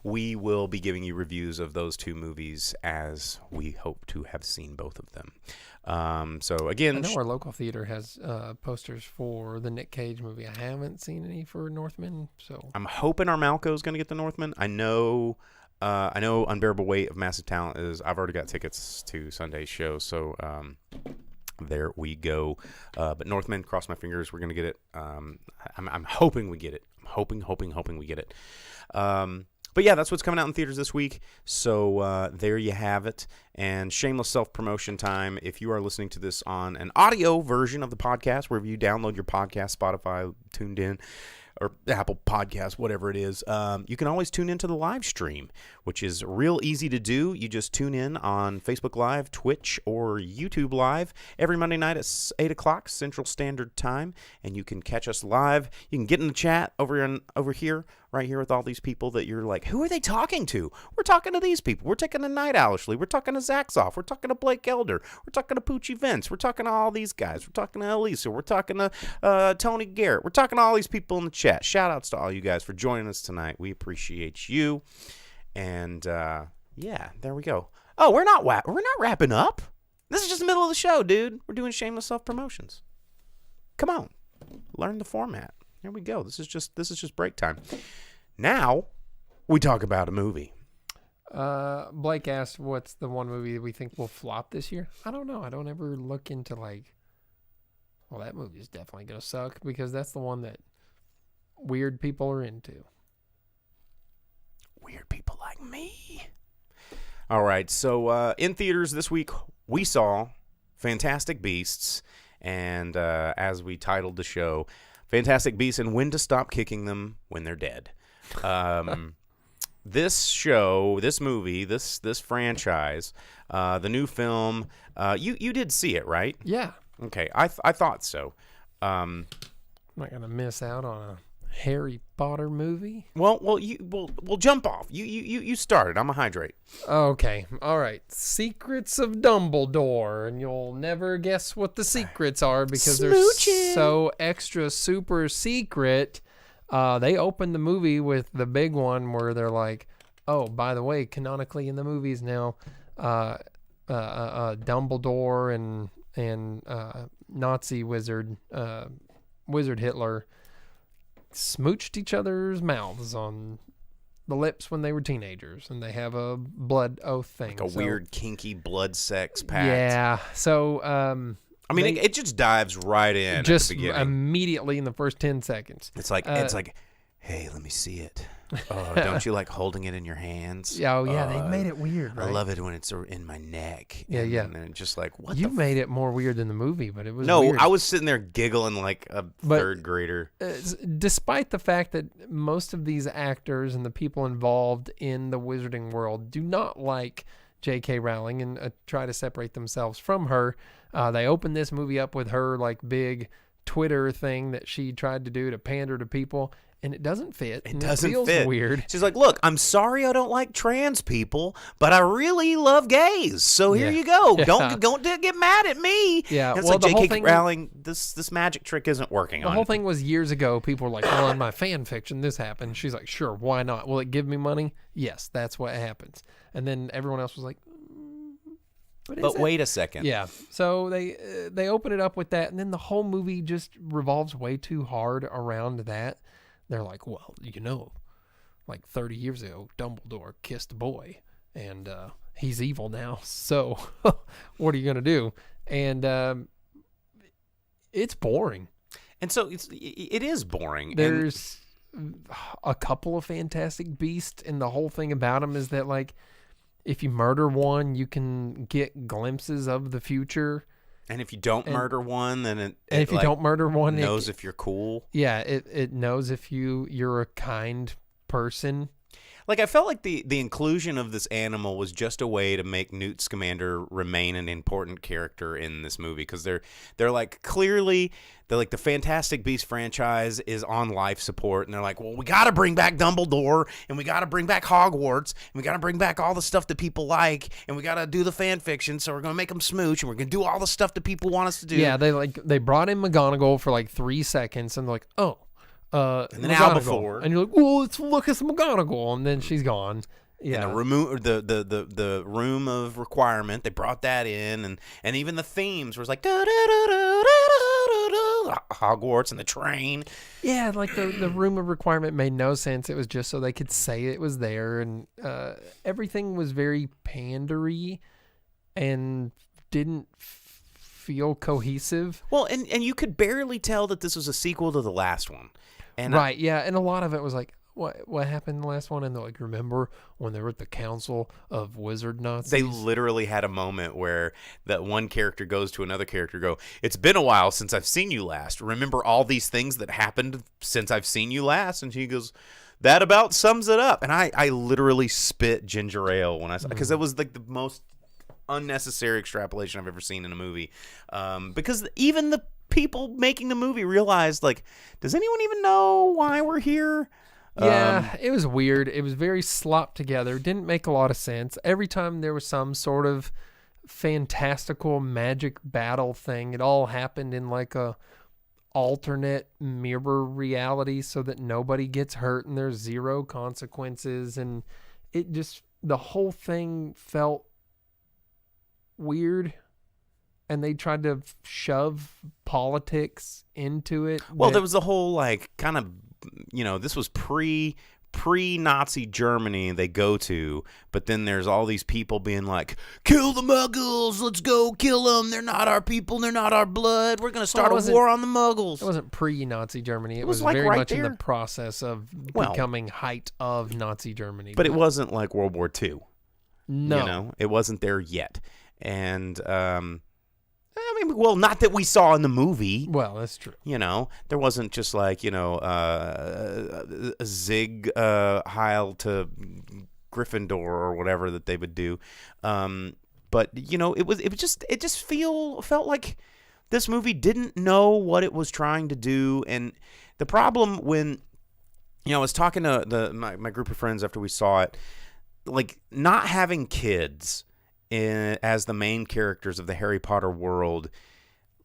we will be giving you reviews of those two movies, as we hope to have seen both of them. So again, I know our local theater has posters for the Nick Cage movie. I haven't seen any for Northman, so I'm hoping our Malco is going to get the Northman. I know Unbearable Weight of Massive Talent is. I've already got tickets to Sunday's show, so there we go. But Northman, cross my fingers, we're going to get it. I'm hoping we get it. I'm hoping we get it. But yeah, that's what's coming out in theaters this week. So there you have it. And shameless self-promotion time. If you are listening to this on an audio version of the podcast, wherever you download your podcast, Spotify, Tuned In, or Apple Podcasts, whatever it is, you can always tune into the live stream, which is real easy to do. You just tune in on Facebook Live, Twitch, or YouTube Live every Monday night at 8 o'clock Central Standard Time, and you can catch us live. You can get in the chat over here, right here with all these people that you're like, who are they talking to? We're talking to these people. We're talking to Night Owlishly. We're talking to Zaxoff. We're talking to Blake Elder. We're talking to Poochie Vince. We're talking to all these guys. We're talking to Elisa. We're talking to Tony Garrett. We're talking to all these people in the chat. Shout outs to all you guys for joining us tonight. We appreciate you. And yeah, there we go. Oh, we're not wrapping up. This is just the middle of the show, dude. We're doing shameless self-promotions. Come on. Learn the format. Here we go. This is just break time. Now, we talk about a movie. Blake asked, what's the one movie that we think will flop this year? I don't know. I don't ever look into like, well, that movie is definitely going to suck, because that's the one that weird people are into. Weird people like me. All right. So in theaters this week, we saw Fantastic Beasts. And as we titled the show, Fantastic Beasts and When to Stop Kicking Them When They're Dead. This movie, this franchise, the new film, you did see it, right? Yeah. Okay, I thought so. I'm not gonna miss out on a Harry Potter movie. Well, we'll jump off. You started. I'm gonna hydrate. Okay, all right. Secrets of Dumbledore, and you'll never guess what the secrets are because they're so extra super secret. They opened the movie with the big one where they're like, oh, by the way, canonically in the movies now, Dumbledore and Nazi wizard Hitler smooched each other's mouths on the lips when they were teenagers, and they have a blood oath thing. Like a weird kinky blood sex pact. Yeah. So I mean, it just dives right in just at the beginning. Immediately in the first 10 seconds. It's like, hey, let me see it. Oh, don't you like holding it in your hands? Yeah, they made it weird, right? I love it when it's in my neck. Yeah, and, yeah. And then just like, what You made it more weird than the movie, but it was No, weird. I was sitting there giggling like a third grader. Despite the fact that most of these actors and the people involved in the wizarding world do not like J.K. Rowling and try to separate themselves from her, they opened this movie up with her like big Twitter thing that she tried to do to pander to people. And it doesn't fit. It doesn't fit. Weird. She's like, look, I'm sorry I don't like trans people, but I really love gays. So here you go. Yeah. Don't get mad at me. Yeah. And it's well, like the whole J.K. thing, Rowling, this magic trick isn't working the on whole it. thing was years ago. People were like, well, in my fan fiction, this happened. She's like, sure, why not? Will it give me money? Yes, that's what happens. And then everyone else was like, But wait a second. Yeah. So they open it up with that, and then the whole movie just revolves way too hard around that. They're like, well, like 30 years ago, Dumbledore kissed a boy, and he's evil now. So what are you going to do? And it's boring. And so it is boring. There's a couple of Fantastic Beasts, and the whole thing about them is that, like, if you murder one, you can get glimpses of the future. And if you don't murder one, then it if you don't murder one, knows if you're cool. Yeah, it knows if you're a kind person. Like, I felt like the inclusion of this animal was just a way to make Newt Scamander remain an important character in this movie, because they're like, clearly they're like, the Fantastic Beasts franchise is on life support, and they're like, well, we got to bring back Dumbledore, and we got to bring back Hogwarts, and we got to bring back all the stuff that people like, and we got to do the fan fiction, so we're going to make them smooch, and we're going to do all the stuff that people want us to do. Yeah, they brought in McGonagall for like 3 seconds, and they're like, oh. And then Albuford. And you're like, well, it's Lucas McGonagall, and then she's gone. Yeah, And the room of requirement, they brought that in, and even the themes was like Hogwarts and the train. Yeah, like the room of requirement made no sense. It was just so they could say it was there, and everything was very pandery and didn't feel cohesive. Well, and you could barely tell that this was a sequel to the last one. And right, yeah, and a lot of it was like, what happened in the last one? And they're like, remember when they were at the Council of Wizard Nazis? They literally had a moment where that one character goes to another character, go, it's been a while since I've seen you last. Remember all these things that happened since I've seen you last? And she goes, that about sums it up. And I literally spit ginger ale when I saw, because it was like the most unnecessary extrapolation I've ever seen in a movie. Because even the people making the movie realized, like, does anyone even know why we're here? Yeah, it was weird. It was very slopped together. Didn't make a lot of sense. Every time there was some sort of fantastical magic battle thing, it all happened in like a alternate mirror reality so that nobody gets hurt and there's zero consequences. And it just, the whole thing felt weird. And they tried to shove politics into it. Well, there was the whole, like, kind of, this was pre-Nazi Germany they go to, but then there's all these people being like, kill the Muggles, let's go kill them. They're not our people, they're not our blood. We're going to start a war on the Muggles. It wasn't pre-Nazi Germany. It was like very right much there. in the process of becoming height of Nazi Germany. But it wasn't like World War II. No. It wasn't there yet. And, I mean, well, not that we saw in the movie. Well, that's true. There wasn't just like, a Zig Heil to Gryffindor or whatever that they would do. But it just felt like this movie didn't know what it was trying to do. And the problem when, I was talking to my group of friends after we saw it, like, not having kids as the main characters of the Harry Potter world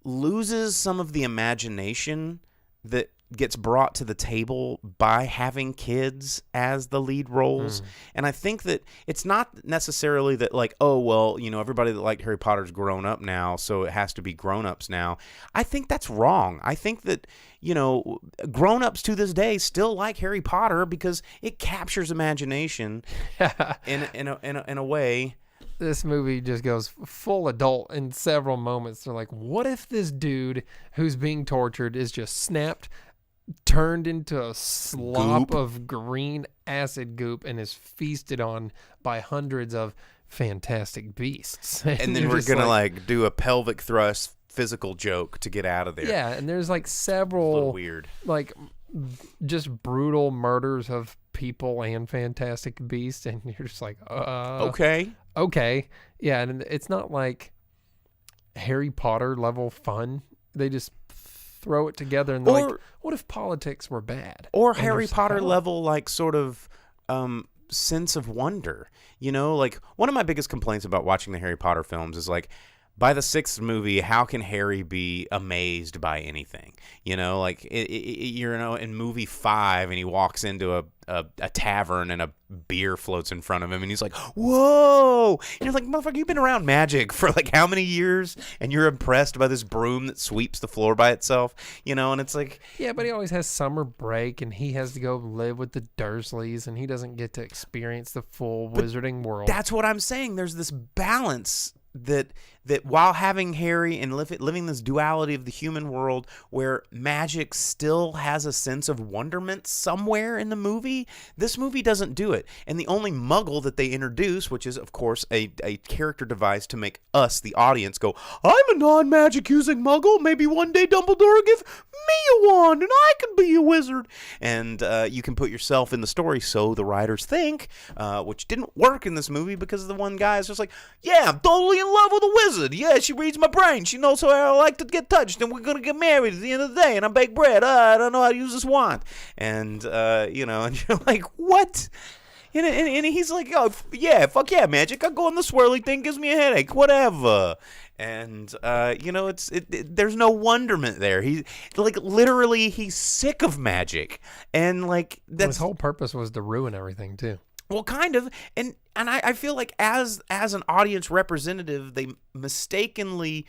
loses some of the imagination that gets brought to the table by having kids as the lead roles. And I think that it's not necessarily that like, oh, well, everybody that liked Harry Potter's grown up now, so it has to be grown-ups now. I think that's wrong. I think that, grown-ups to this day still like Harry Potter because it captures imagination in a way. This movie just goes full adult in several moments. They're like, what if this dude who's being tortured is just snapped, turned into a slop of green acid goop, and is feasted on by hundreds of fantastic beasts? And then we're going to do a pelvic thrust physical joke to get out of there. Yeah, and there's like A several little weird. like just brutal murders of people and fantastic beasts, and you're just like, okay. Yeah, and it's not like Harry Potter level fun. They just throw it together and they're like, what if politics were bad? Or Harry Potter level, like, sort of sense of wonder. Like, one of my biggest complaints about watching the Harry Potter films is, like, by the 6th movie, how can Harry be amazed by anything? Like, in movie 5, and he walks into a tavern and a beer floats in front of him, and he's like, whoa! And you're like, motherfucker, you've been around magic for like how many years? And you're impressed by this broom that sweeps the floor by itself, and it's like... Yeah, but he always has summer break, and he has to go live with the Dursleys, and he doesn't get to experience the full wizarding world. That's what I'm saying. There's this balance that while having Harry and living this duality of the human world where magic still has a sense of wonderment somewhere in the movie, this movie doesn't do it. And the only muggle that they introduce, which is, of course, a character device to make us, the audience, go, I'm a non-magic using muggle. Maybe one day Dumbledore will give me a wand and I can be a wizard. And you can put yourself in the story, so the writers think, which didn't work in this movie because the one guy is just like, yeah, I'm totally in love with a wizard. Yeah, she reads my brain. She knows how I like to get touched, and we're going to get married at the end of the day, and I bake bread. I don't know how to use this wand. And, and you're like, what? And he's like, oh, yeah, fuck yeah, magic. I go on the swirly thing, gives me a headache, whatever. And, there's no wonderment there. He, like, literally, he's sick of magic. And, like, his whole purpose was to ruin everything, too. Well, kind of, and I feel like as an audience representative, they mistakenly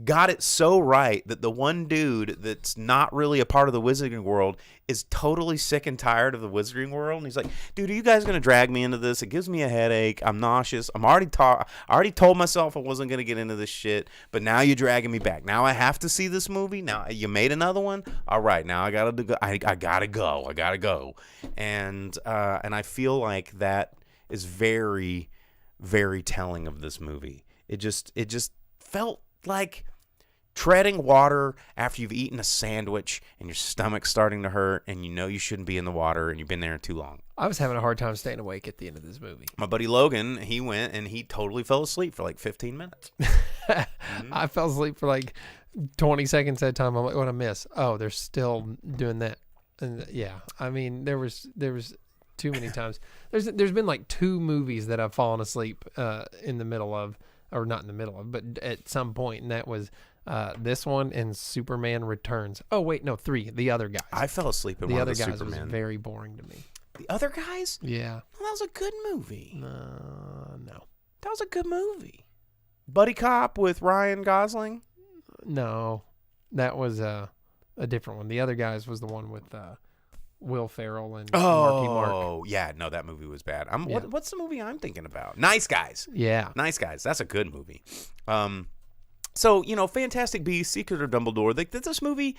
got it so right that the one dude that's not really a part of the wizarding world is totally sick and tired of the wizarding world, and he's like, dude, are you guys gonna drag me into this? It gives me a headache. I'm nauseous. I already told myself I wasn't gonna get into this shit, but now you're dragging me back. Now I have to see this movie. Now you made another one. All right, now I gotta go. I gotta go. And I feel like that is very, very telling of this movie. It just felt like treading water after you've eaten a sandwich and your stomach's starting to hurt and you shouldn't be in the water and you've been there too long. I was having a hard time staying awake at the end of this movie. My buddy Logan, he went and he totally fell asleep for like 15 minutes. I fell asleep for like 20 seconds at a time. I'm like, what I miss? Oh, they're still doing that. And yeah, I mean, there was too many times. There's been like 2 movies that I've fallen asleep in the middle of, or not in the middle of, but at some point, and that was this one and Superman Returns. Oh wait, no, 3. The Other Guys. I fell asleep in one of the Superman. The Other Guys was very boring to me. The Other Guys? Yeah. Well, that was a good movie. No. That was a good movie. Buddy Cop with Ryan Gosling? No, that was a different one. The Other Guys was the one with Will Ferrell and Marky Mark. Oh, yeah. No, that movie was bad. What's the movie I'm thinking about? Nice Guys. Yeah. Nice Guys. That's a good movie. So, Fantastic Beasts, Secret of Dumbledore, this movie,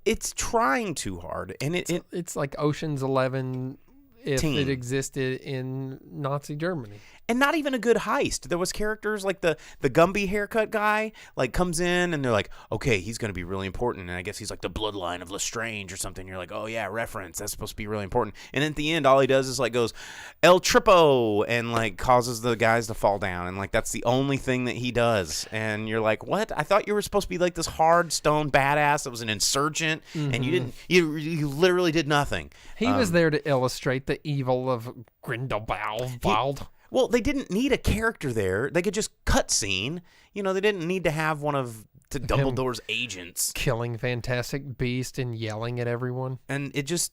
it's trying too hard. And it's like Ocean's 11 if it existed in Nazi Germany. And not even a good heist. There was characters like the Gumby haircut guy, like, comes in and they're like, okay, he's going to be really important. And I guess he's like the bloodline of Lestrange or something. You're like, oh, yeah, reference. That's supposed to be really important. And at the end, all he does is, like, goes, El Tripo, and, like, causes the guys to fall down. And, like, that's the only thing that he does. And you're like, what? I thought you were supposed to be, like, this hard stone badass that was an insurgent. Mm-hmm. And you didn't. You literally did nothing. He was there to illustrate the evil of Grindelwald. Well, they didn't need a character there. They could just cutscene. They didn't need to have one of to Dumbledore's agents. Killing Fantastic Beast and yelling at everyone. And it's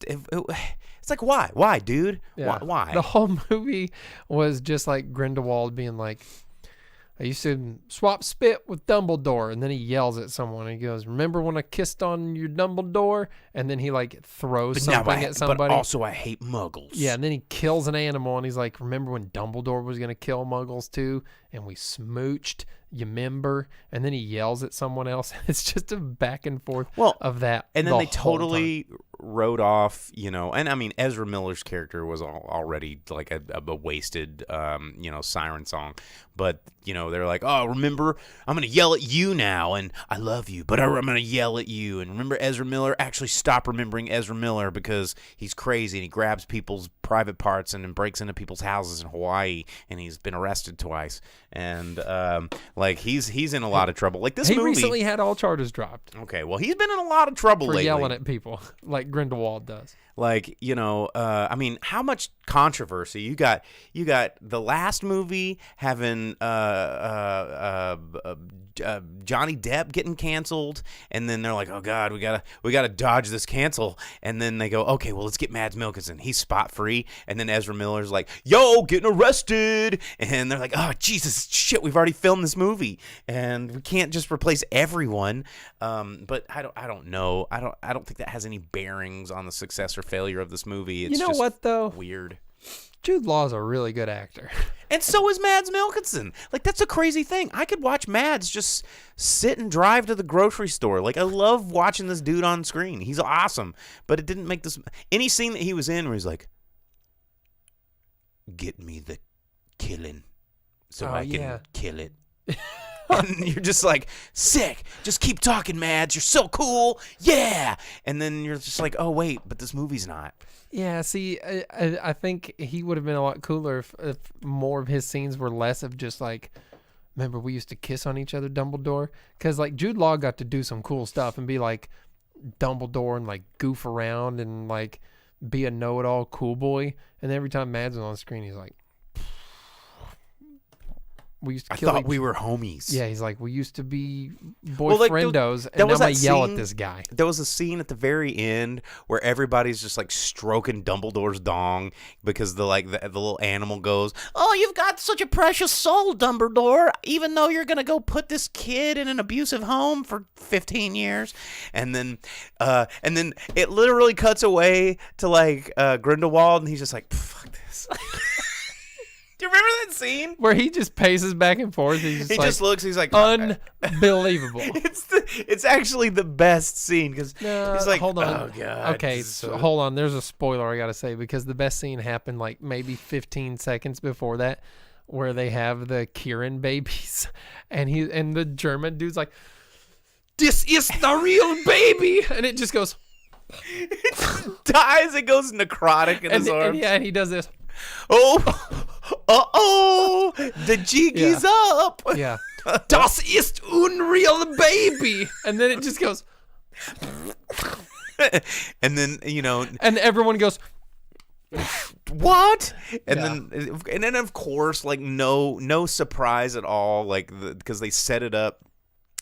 like, why, dude? Yeah. Why? The whole movie was just like Grindelwald being like, I used to swap spit with Dumbledore, and then he yells at someone. And he goes, "Remember when I kissed on your Dumbledore?" And then he like throws something at somebody. But also, I hate Muggles. Yeah, and then he kills an animal, and he's like, "Remember when Dumbledore was gonna kill Muggles too?" And we smooched. You remember? And then he yells at someone else. It's just a back and forth of that. And then they whole totally time. wrote off, and I mean, Ezra Miller's character was already like a wasted, siren song. But, they're like, oh, remember, I'm going to yell at you now, and I love you, but I'm going to yell at you. And remember Ezra Miller? Actually, stop remembering Ezra Miller because he's crazy, and he grabs people's private parts and then breaks into people's houses in Hawaii, and he's been arrested twice. And, he's in a lot of trouble. Like, this movie... He recently had all charges dropped. Okay, well, he's been in a lot of trouble lately. For yelling at people, like Grindelwald does. Like, I mean, how much controversy you got the last movie having Johnny Depp getting canceled, and then they're like, oh god, we gotta dodge this cancel, and then they go, okay, well, let's get Mads Mikkelsen, he's spot free, and then Ezra Miller's like, yo, getting arrested, and they're like, oh Jesus, shit, we've already filmed this movie, and we can't just replace everyone. But I don't know, I don't think that has any bearings on the success or failure of this movie. It's just what though? Weird. Jude Law's a really good actor. And so is Mads Mikkelsen. Like, that's a crazy thing. I could watch Mads just sit and drive to the grocery store. Like, I love watching this dude on screen. He's awesome. But it didn't make this... Any scene that he was in where he's like, get me the killing so I can kill it. And you're just like, sick. Just keep talking, Mads. You're so cool. Yeah. And then you're just like, oh, wait, but this movie's not. Yeah, see, I think he would have been a lot cooler if more of his scenes were less of just like, remember we used to kiss on each other, Dumbledore? Because like Jude Law got to do some cool stuff and be like Dumbledore and like goof around and like be a know-it-all cool boy. And every time Mads was on the screen, he's like, we used to kill. I thought we were homies. Yeah, he's like, we used to be boyfriendos, and now I'm gonna yell at this guy. There was a scene at the very end where everybody's just like stroking Dumbledore's dong because the little animal goes, "Oh, you've got such a precious soul, Dumbledore. Even though you're gonna go put this kid in an abusive home for 15 years," and then it literally cuts away to like Grindelwald, and he's just like, "Fuck this." Do you remember that scene where he just paces back and forth? He just looks. He's like, unbelievable. It's actually the best scene because he's like, hold on. Oh god. Okay, so hold on. There's a spoiler I gotta say because the best scene happened like maybe 15 seconds before that, where they have the Kieran babies, and the German dude's like, "This is the real baby," and it just goes. It just dies. It goes necrotic in his arms. And he does this. Oh, the jig is up. Yeah. Das ist unreal baby. And then it just goes. And then, and everyone goes, what? And then of course, like no surprise at all, like because they set it up.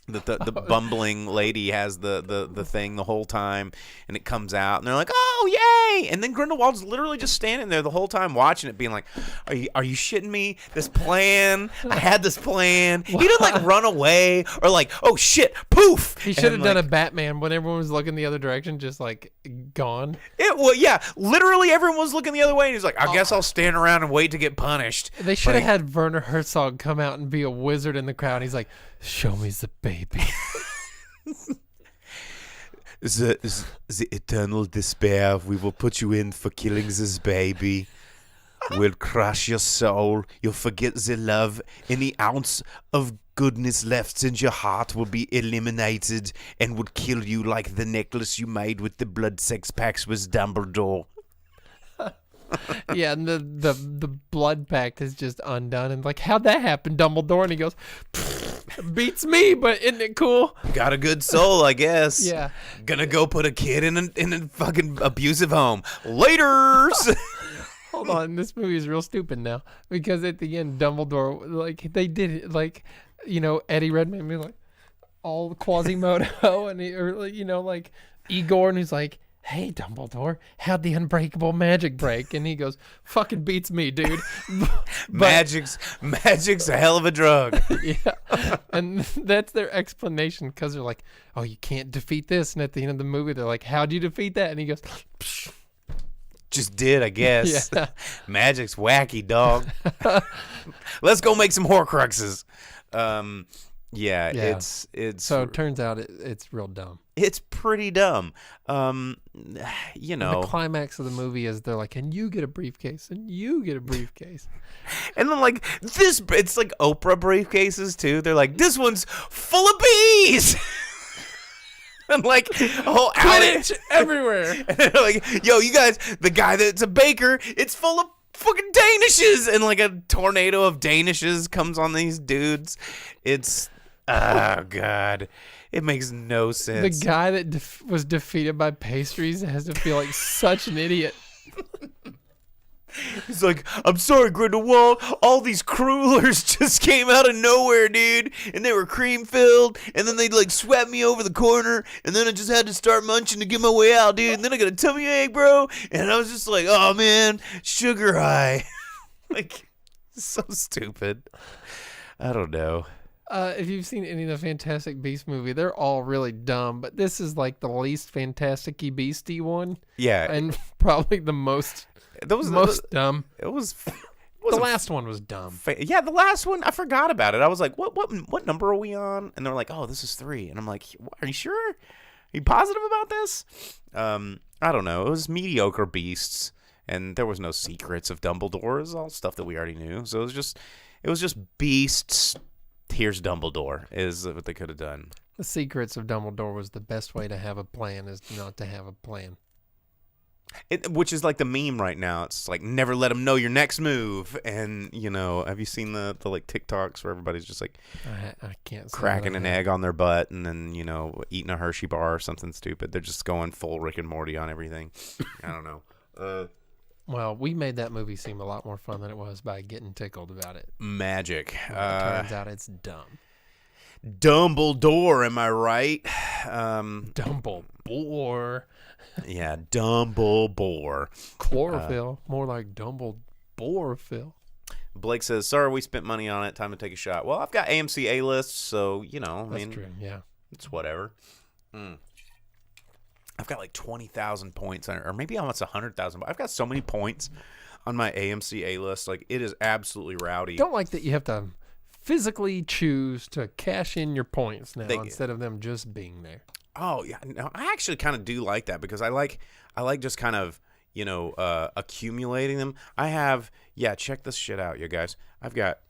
The bumbling lady has the thing the whole time, and it comes out, and they're like, "Oh, yay!" And then Grindelwald's literally just standing there the whole time watching it, being like, "Are you shitting me? This plan? I had this plan." He didn't like run away or like, "Oh shit, poof." He should have done a Batman when everyone was looking the other direction, just like gone. Literally everyone was looking the other way, and he's like, "I guess I'll stand around and wait to get punished." They should have had Werner Herzog come out and be a wizard in the crowd. He's like, "Show me the baby." The eternal despair. We will put you in for killing this baby. We'll crush your soul. You'll forget the love. Any ounce of goodness left in your heart will be eliminated and would kill you like the necklace you made with the blood sex packs with Dumbledore. Yeah, and the blood pact is just undone. And like, how'd that happen, Dumbledore? And he goes, beats me, but isn't it cool? Got a good soul, I guess. Yeah. Gonna go put a kid in a fucking abusive home. Laters! Hold on, this movie is real stupid now. Because at the end, Dumbledore, like, they did it, like, Eddie Redmayne be like, all Quasimodo and like Igor, and he's like, "Hey, Dumbledore, how'd the unbreakable magic break?" And he goes, "Fucking beats me, dude." Magic's a hell of a drug. Yeah, and that's their explanation because they're like, "Oh, you can't defeat this." And at the end of the movie, they're like, "How'd you defeat that?" And he goes, Psh. Just did, I guess. Yeah. Magic's wacky, dog. Let's go make some Horcruxes. Yeah, it's So it turns out it's real dumb. It's pretty dumb. The climax of the movie is they're like, and you get a briefcase, and you get a briefcase. And then like this, it's like Oprah briefcases too. They're like, this one's full of bees. And like a whole Quidditch everywhere. And they're like, yo, you guys, the guy that's a baker, it's full of fucking Danishes. And like a tornado of Danishes comes on these dudes. It's, oh God. It makes no sense. The guy that was defeated by pastries has to feel like such an idiot. He's like, I'm sorry, Grindelwald. All these crullers just came out of nowhere, dude. And they were cream filled. And then they like swept me over the corner. And then I just had to start munching to get my way out, dude. And then I got a tummy ache, bro. And I was just like, oh man, sugar high. Like, so stupid. I don't know. If you've seen any of the Fantastic Beasts movie, they're all really dumb. But this is like the least Fantastic-y Beastie one. Yeah. And probably the most dumb. The last one was dumb. Yeah, the last one, I forgot about it. I was like, what number are we on? And they're like, oh, this is 3. And I'm like, are you sure? Are you positive about this? I don't know. It was mediocre beasts, and there was no secrets of Dumbledore. It was all stuff that we already knew. So it was just beasts. Here's Dumbledore is what they could have done. The secrets of Dumbledore was the best way to have a plan is not to have a plan. Which is like the meme right now. It's like, never let them know your next move. And, have you seen the like TikToks where everybody's just like I can't cracking an egg on their butt and then, eating a Hershey bar or something stupid. They're just going full Rick and Morty on everything. I don't know. Well, we made that movie seem a lot more fun than it was by getting tickled about it. Magic. It turns out it's dumb. Dumbledore, am I right? Dumbledore. Yeah, Dumbledore. Chlorophyll. More like Dumbledore-phil. Blake says, sorry, we spent money on it. Time to take a shot. Well, I've got AMC A-lists, so, That's true, yeah. It's whatever. I've got like 20,000 points, or maybe almost 100,000. I've got so many points on my AMC A-list. Like, it is absolutely rowdy. Don't like that you have to physically choose to cash in your points now instead of them just being there. Oh, yeah. No, I actually kind of do like that because I like just kind of, accumulating them. I have, check this shit out, you guys. I've got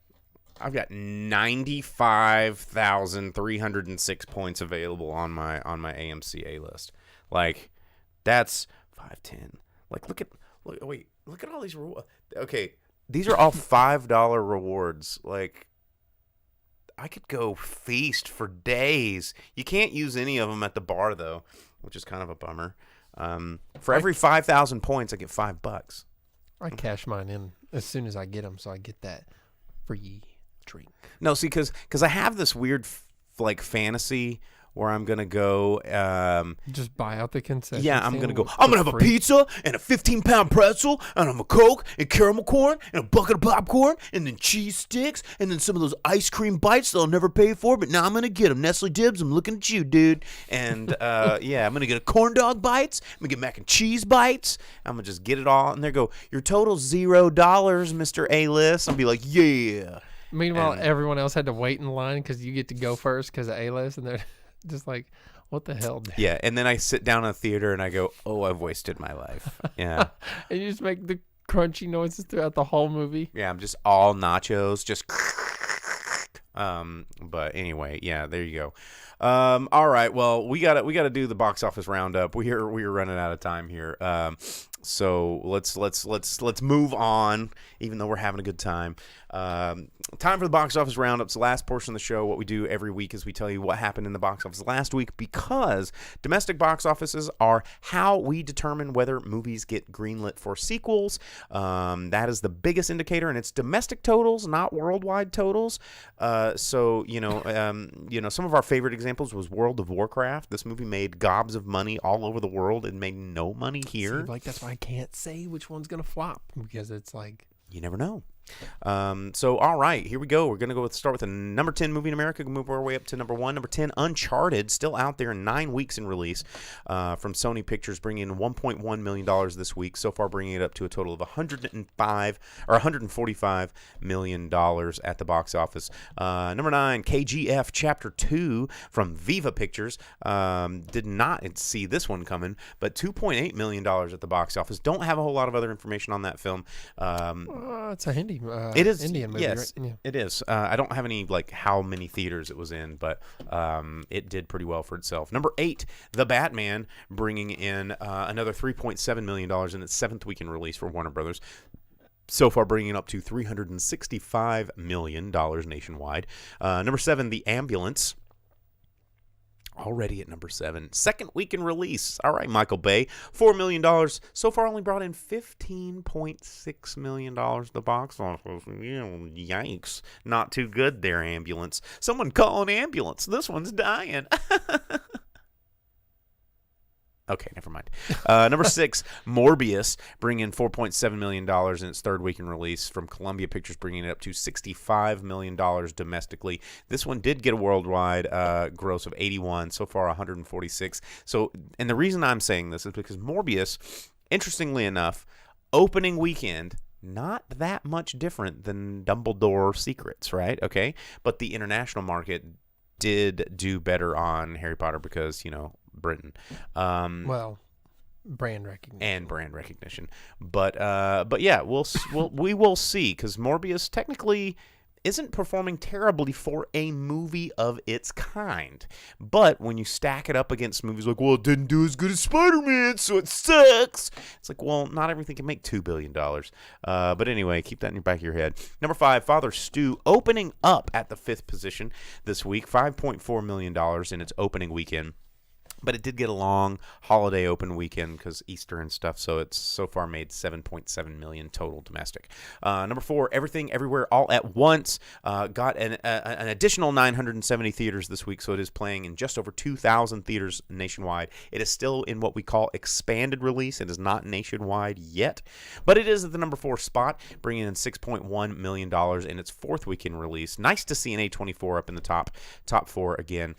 95,306 points available on my AMC A-list. Like, that's 510. Like, look at all these rewards. Okay, these are all $5 rewards. Like, I could go feast for days. You can't use any of them at the bar though, which is kind of a bummer. For every 5,000 points, I get $5. I cash mine in as soon as I get them, so I get that free drink. No, see, because I have this weird fantasy where I'm going to go... just buy out the concession Yeah, I'm going to go, I'm going to have a pizza and a 15-pound pretzel and I'm a Coke and caramel corn and a bucket of popcorn and then cheese sticks and then some of those ice cream bites that I'll never pay for, but now I'm going to get them. Nestle Dibs, I'm looking at you, dude. And, I'm going to get a corn dog bites. I'm going to get mac and cheese bites. I'm going to just get it all. And they go, your total $0, Mr. A-List. I'll be like, yeah. Meanwhile, everyone else had to wait in line because you get to go first because of A-List, and they're... just like, what the hell? Dude? Yeah, and then I sit down in a theater and I go, oh, I've wasted my life. Yeah. And you just make the crunchy noises throughout the whole movie. Yeah, I'm just all nachos, just but anyway, yeah, there you go. All right, well, we gotta do the box office roundup. We're running out of time here. So let's move on, even though we're having a good time. Time for the box office roundup. It's the last portion of the show. What we do every week is we tell you what happened in the box office last week, because domestic box offices are how we determine whether movies get greenlit for sequels. That is the biggest indicator, and it's domestic totals, not worldwide totals. So some of our favorite examples was World of Warcraft. This movie made gobs of money all over the world and made no money here. See, like, that's why I can't say which one's gonna flop, because it's like, you never know. So, all right, here we go. We're going to start with the number 10 movie in America, move our way up to number 1. Number 10, Uncharted, still out there in 9 weeks in release from Sony Pictures, bringing in $1.1 million this week, so far bringing it up to a total of $145 million at the box office. Number 9, KGF Chapter 2 from Viva Pictures. Did not see this one coming, but $2.8 million at the box office. Don't have a whole lot of other information on that film. it's a Hindi. It is Indian movie, yes, right? Yeah. it is. I don't have any how many theaters it was in, but it did pretty well for itself. Number 8, The Batman, bringing in another $3.7 million in its 7th weekend release for Warner Brothers. So far, bringing it up to $365 million nationwide. Number 7, The Ambulance. Already at number 7. 2nd weekend release. All right, Michael Bay. $4 million. So far only brought in $15.6 million at the box office. Yikes. Not too good there, Ambulance. Someone call an ambulance. This one's dying. Okay, never mind. Number 6, Morbius, bringing in $4.7 million in its 3rd weekend release from Columbia Pictures, bringing it up to $65 million domestically. This one did get a worldwide gross of 81, so far 146. So, and the reason I'm saying this is because Morbius, interestingly enough, opening weekend, not that much different than Dumbledore Secrets, right? Okay, but the international market did do better on Harry Potter because, Britain. Well, brand recognition. But yeah, we will see, because Morbius technically isn't performing terribly for a movie of its kind. But when you stack it up against movies like, well, it didn't do as good as Spider-Man, so it sucks. It's like, well, not everything can make $2 billion. But anyway, keep that in the back of your head. Number 5, Father Stu, opening up at the 5th position this week, $5.4 million in its opening weekend. But it did get a long holiday open weekend because Easter and stuff, so it's so far made $7.7 million total domestic. Number 4, Everything Everywhere All at Once, got an additional 970 theaters this week, so it is playing in just over 2,000 theaters nationwide. It is still in what we call expanded release. It is not nationwide yet, but it is at the number 4 spot, bringing in $6.1 million in its 4th weekend release. Nice to see an A24 up in the top 4 again,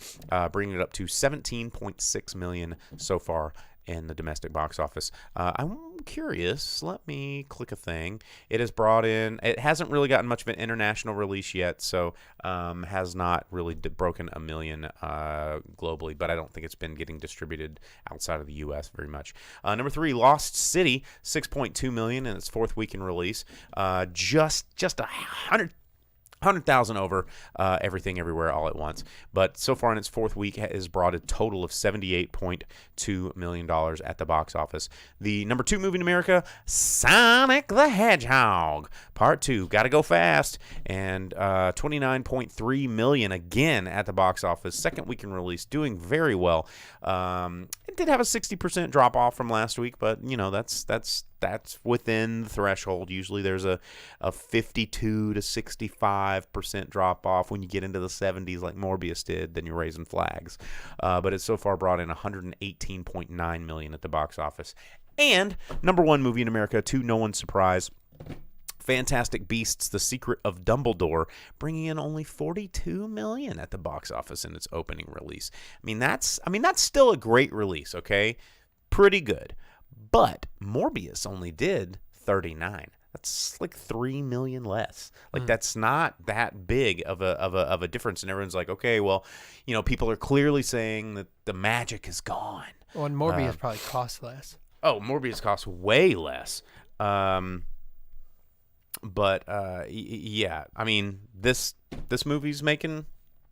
bringing it up to $17.6 million so far in the domestic box office. I'm curious. Let me click a thing. It has brought in. It hasn't really gotten much of an international release yet, so has not really broken a million globally. But I don't think it's been getting distributed outside of the U.S. very much. Number 3, Lost City, $6.2 million in its 4th weekend release. Just 100,000 over Everything Everywhere All at Once. But so far in its 4th week has brought a total of $78.2 million at the box office. The number 2 movie in America, Sonic the Hedgehog, Part 2. Gotta go fast. And $29.3 million again at the box office. 2nd weekend release, doing very well. It did have a 60% drop off from last week, but that's within the threshold. Usually there's a 52 to 65% drop off. When you get into the 70s like Morbius did, then you're raising flags. But it's so far brought in $118.9 million at the box office. And number 1 movie in America, to no one's surprise, Fantastic Beasts: The Secret of Dumbledore, bringing in only $42 million at the box office in its opening release. I mean that's still a great release, okay? Pretty good. But Morbius only did 39. That's like $3 million less. Like that's not that big of a difference. And everyone's like, okay, well, people are clearly saying that the magic is gone. Well, and Morbius probably costs less. Oh, Morbius costs way less. But yeah, I mean this movie's making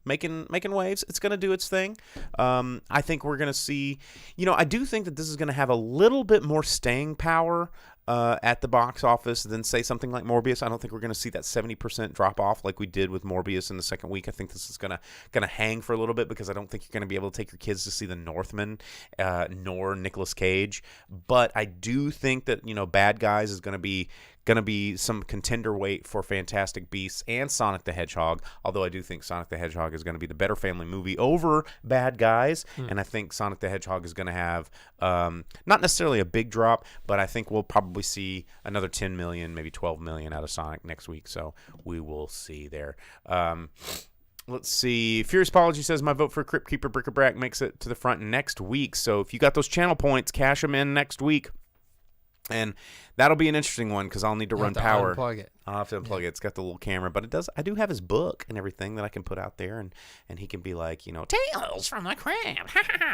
waves. It's going to do its thing. I think we're going to see, I do think that this is going to have a little bit more staying power at the box office than, say, something like Morbius. I don't think we're going to see that 70% drop off like we did with Morbius in the second week. I think this is gonna hang for a little bit because I don't think you're going to be able to take your kids to see The Northman nor Nicolas Cage. But I do think that, Bad Guys is going to be some contender weight for Fantastic Beasts and Sonic the Hedgehog, although I do think Sonic the Hedgehog is going to be the better family movie over Bad Guys, and I think Sonic the Hedgehog is going to have not necessarily a big drop, but I think we'll probably see another 10 million, maybe 12 million out of Sonic next week, so we will see there. Let's see. Furious Apology says, my vote for Crypt Keeper Brick-a-Brack makes it to the front next week, so if you got those channel points, cash them in next week. And that'll be an interesting one because I'll need to run power. I'll have to unplug it. It's got the little camera, but I do have his book and everything that I can put out there, and he can be like, Tales from the Crypt.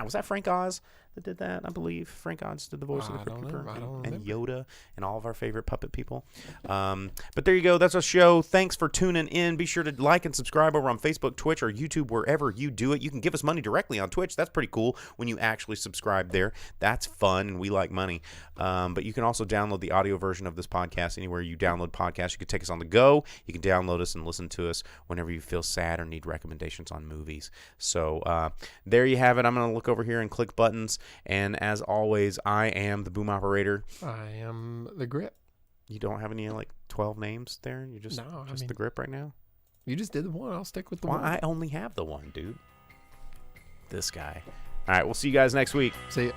Was that Frank Oz that did that? I believe Frank Oz did the voice of the Crypt Keeper, and Yoda and all of our favorite puppet people. But there you go. That's our show. Thanks for tuning in. Be sure to like and subscribe over on Facebook, Twitch, or YouTube, wherever you do it. You can give us money directly on Twitch. That's pretty cool when you actually subscribe there. That's fun, and we like money. But you can also download the audio version of this podcast anywhere you download podcasts. You can take us on the go. You can download us and listen to us whenever you feel sad or need recommendations on movies. So there you have it. I'm going to look over here and click buttons. And as always, I am the boom operator. I am the grip. You don't have any 12 names there? You're just the grip right now? You just did the one. I'll stick with the one. I only have the one, dude. This guy. All right, we'll see you guys next week. See ya.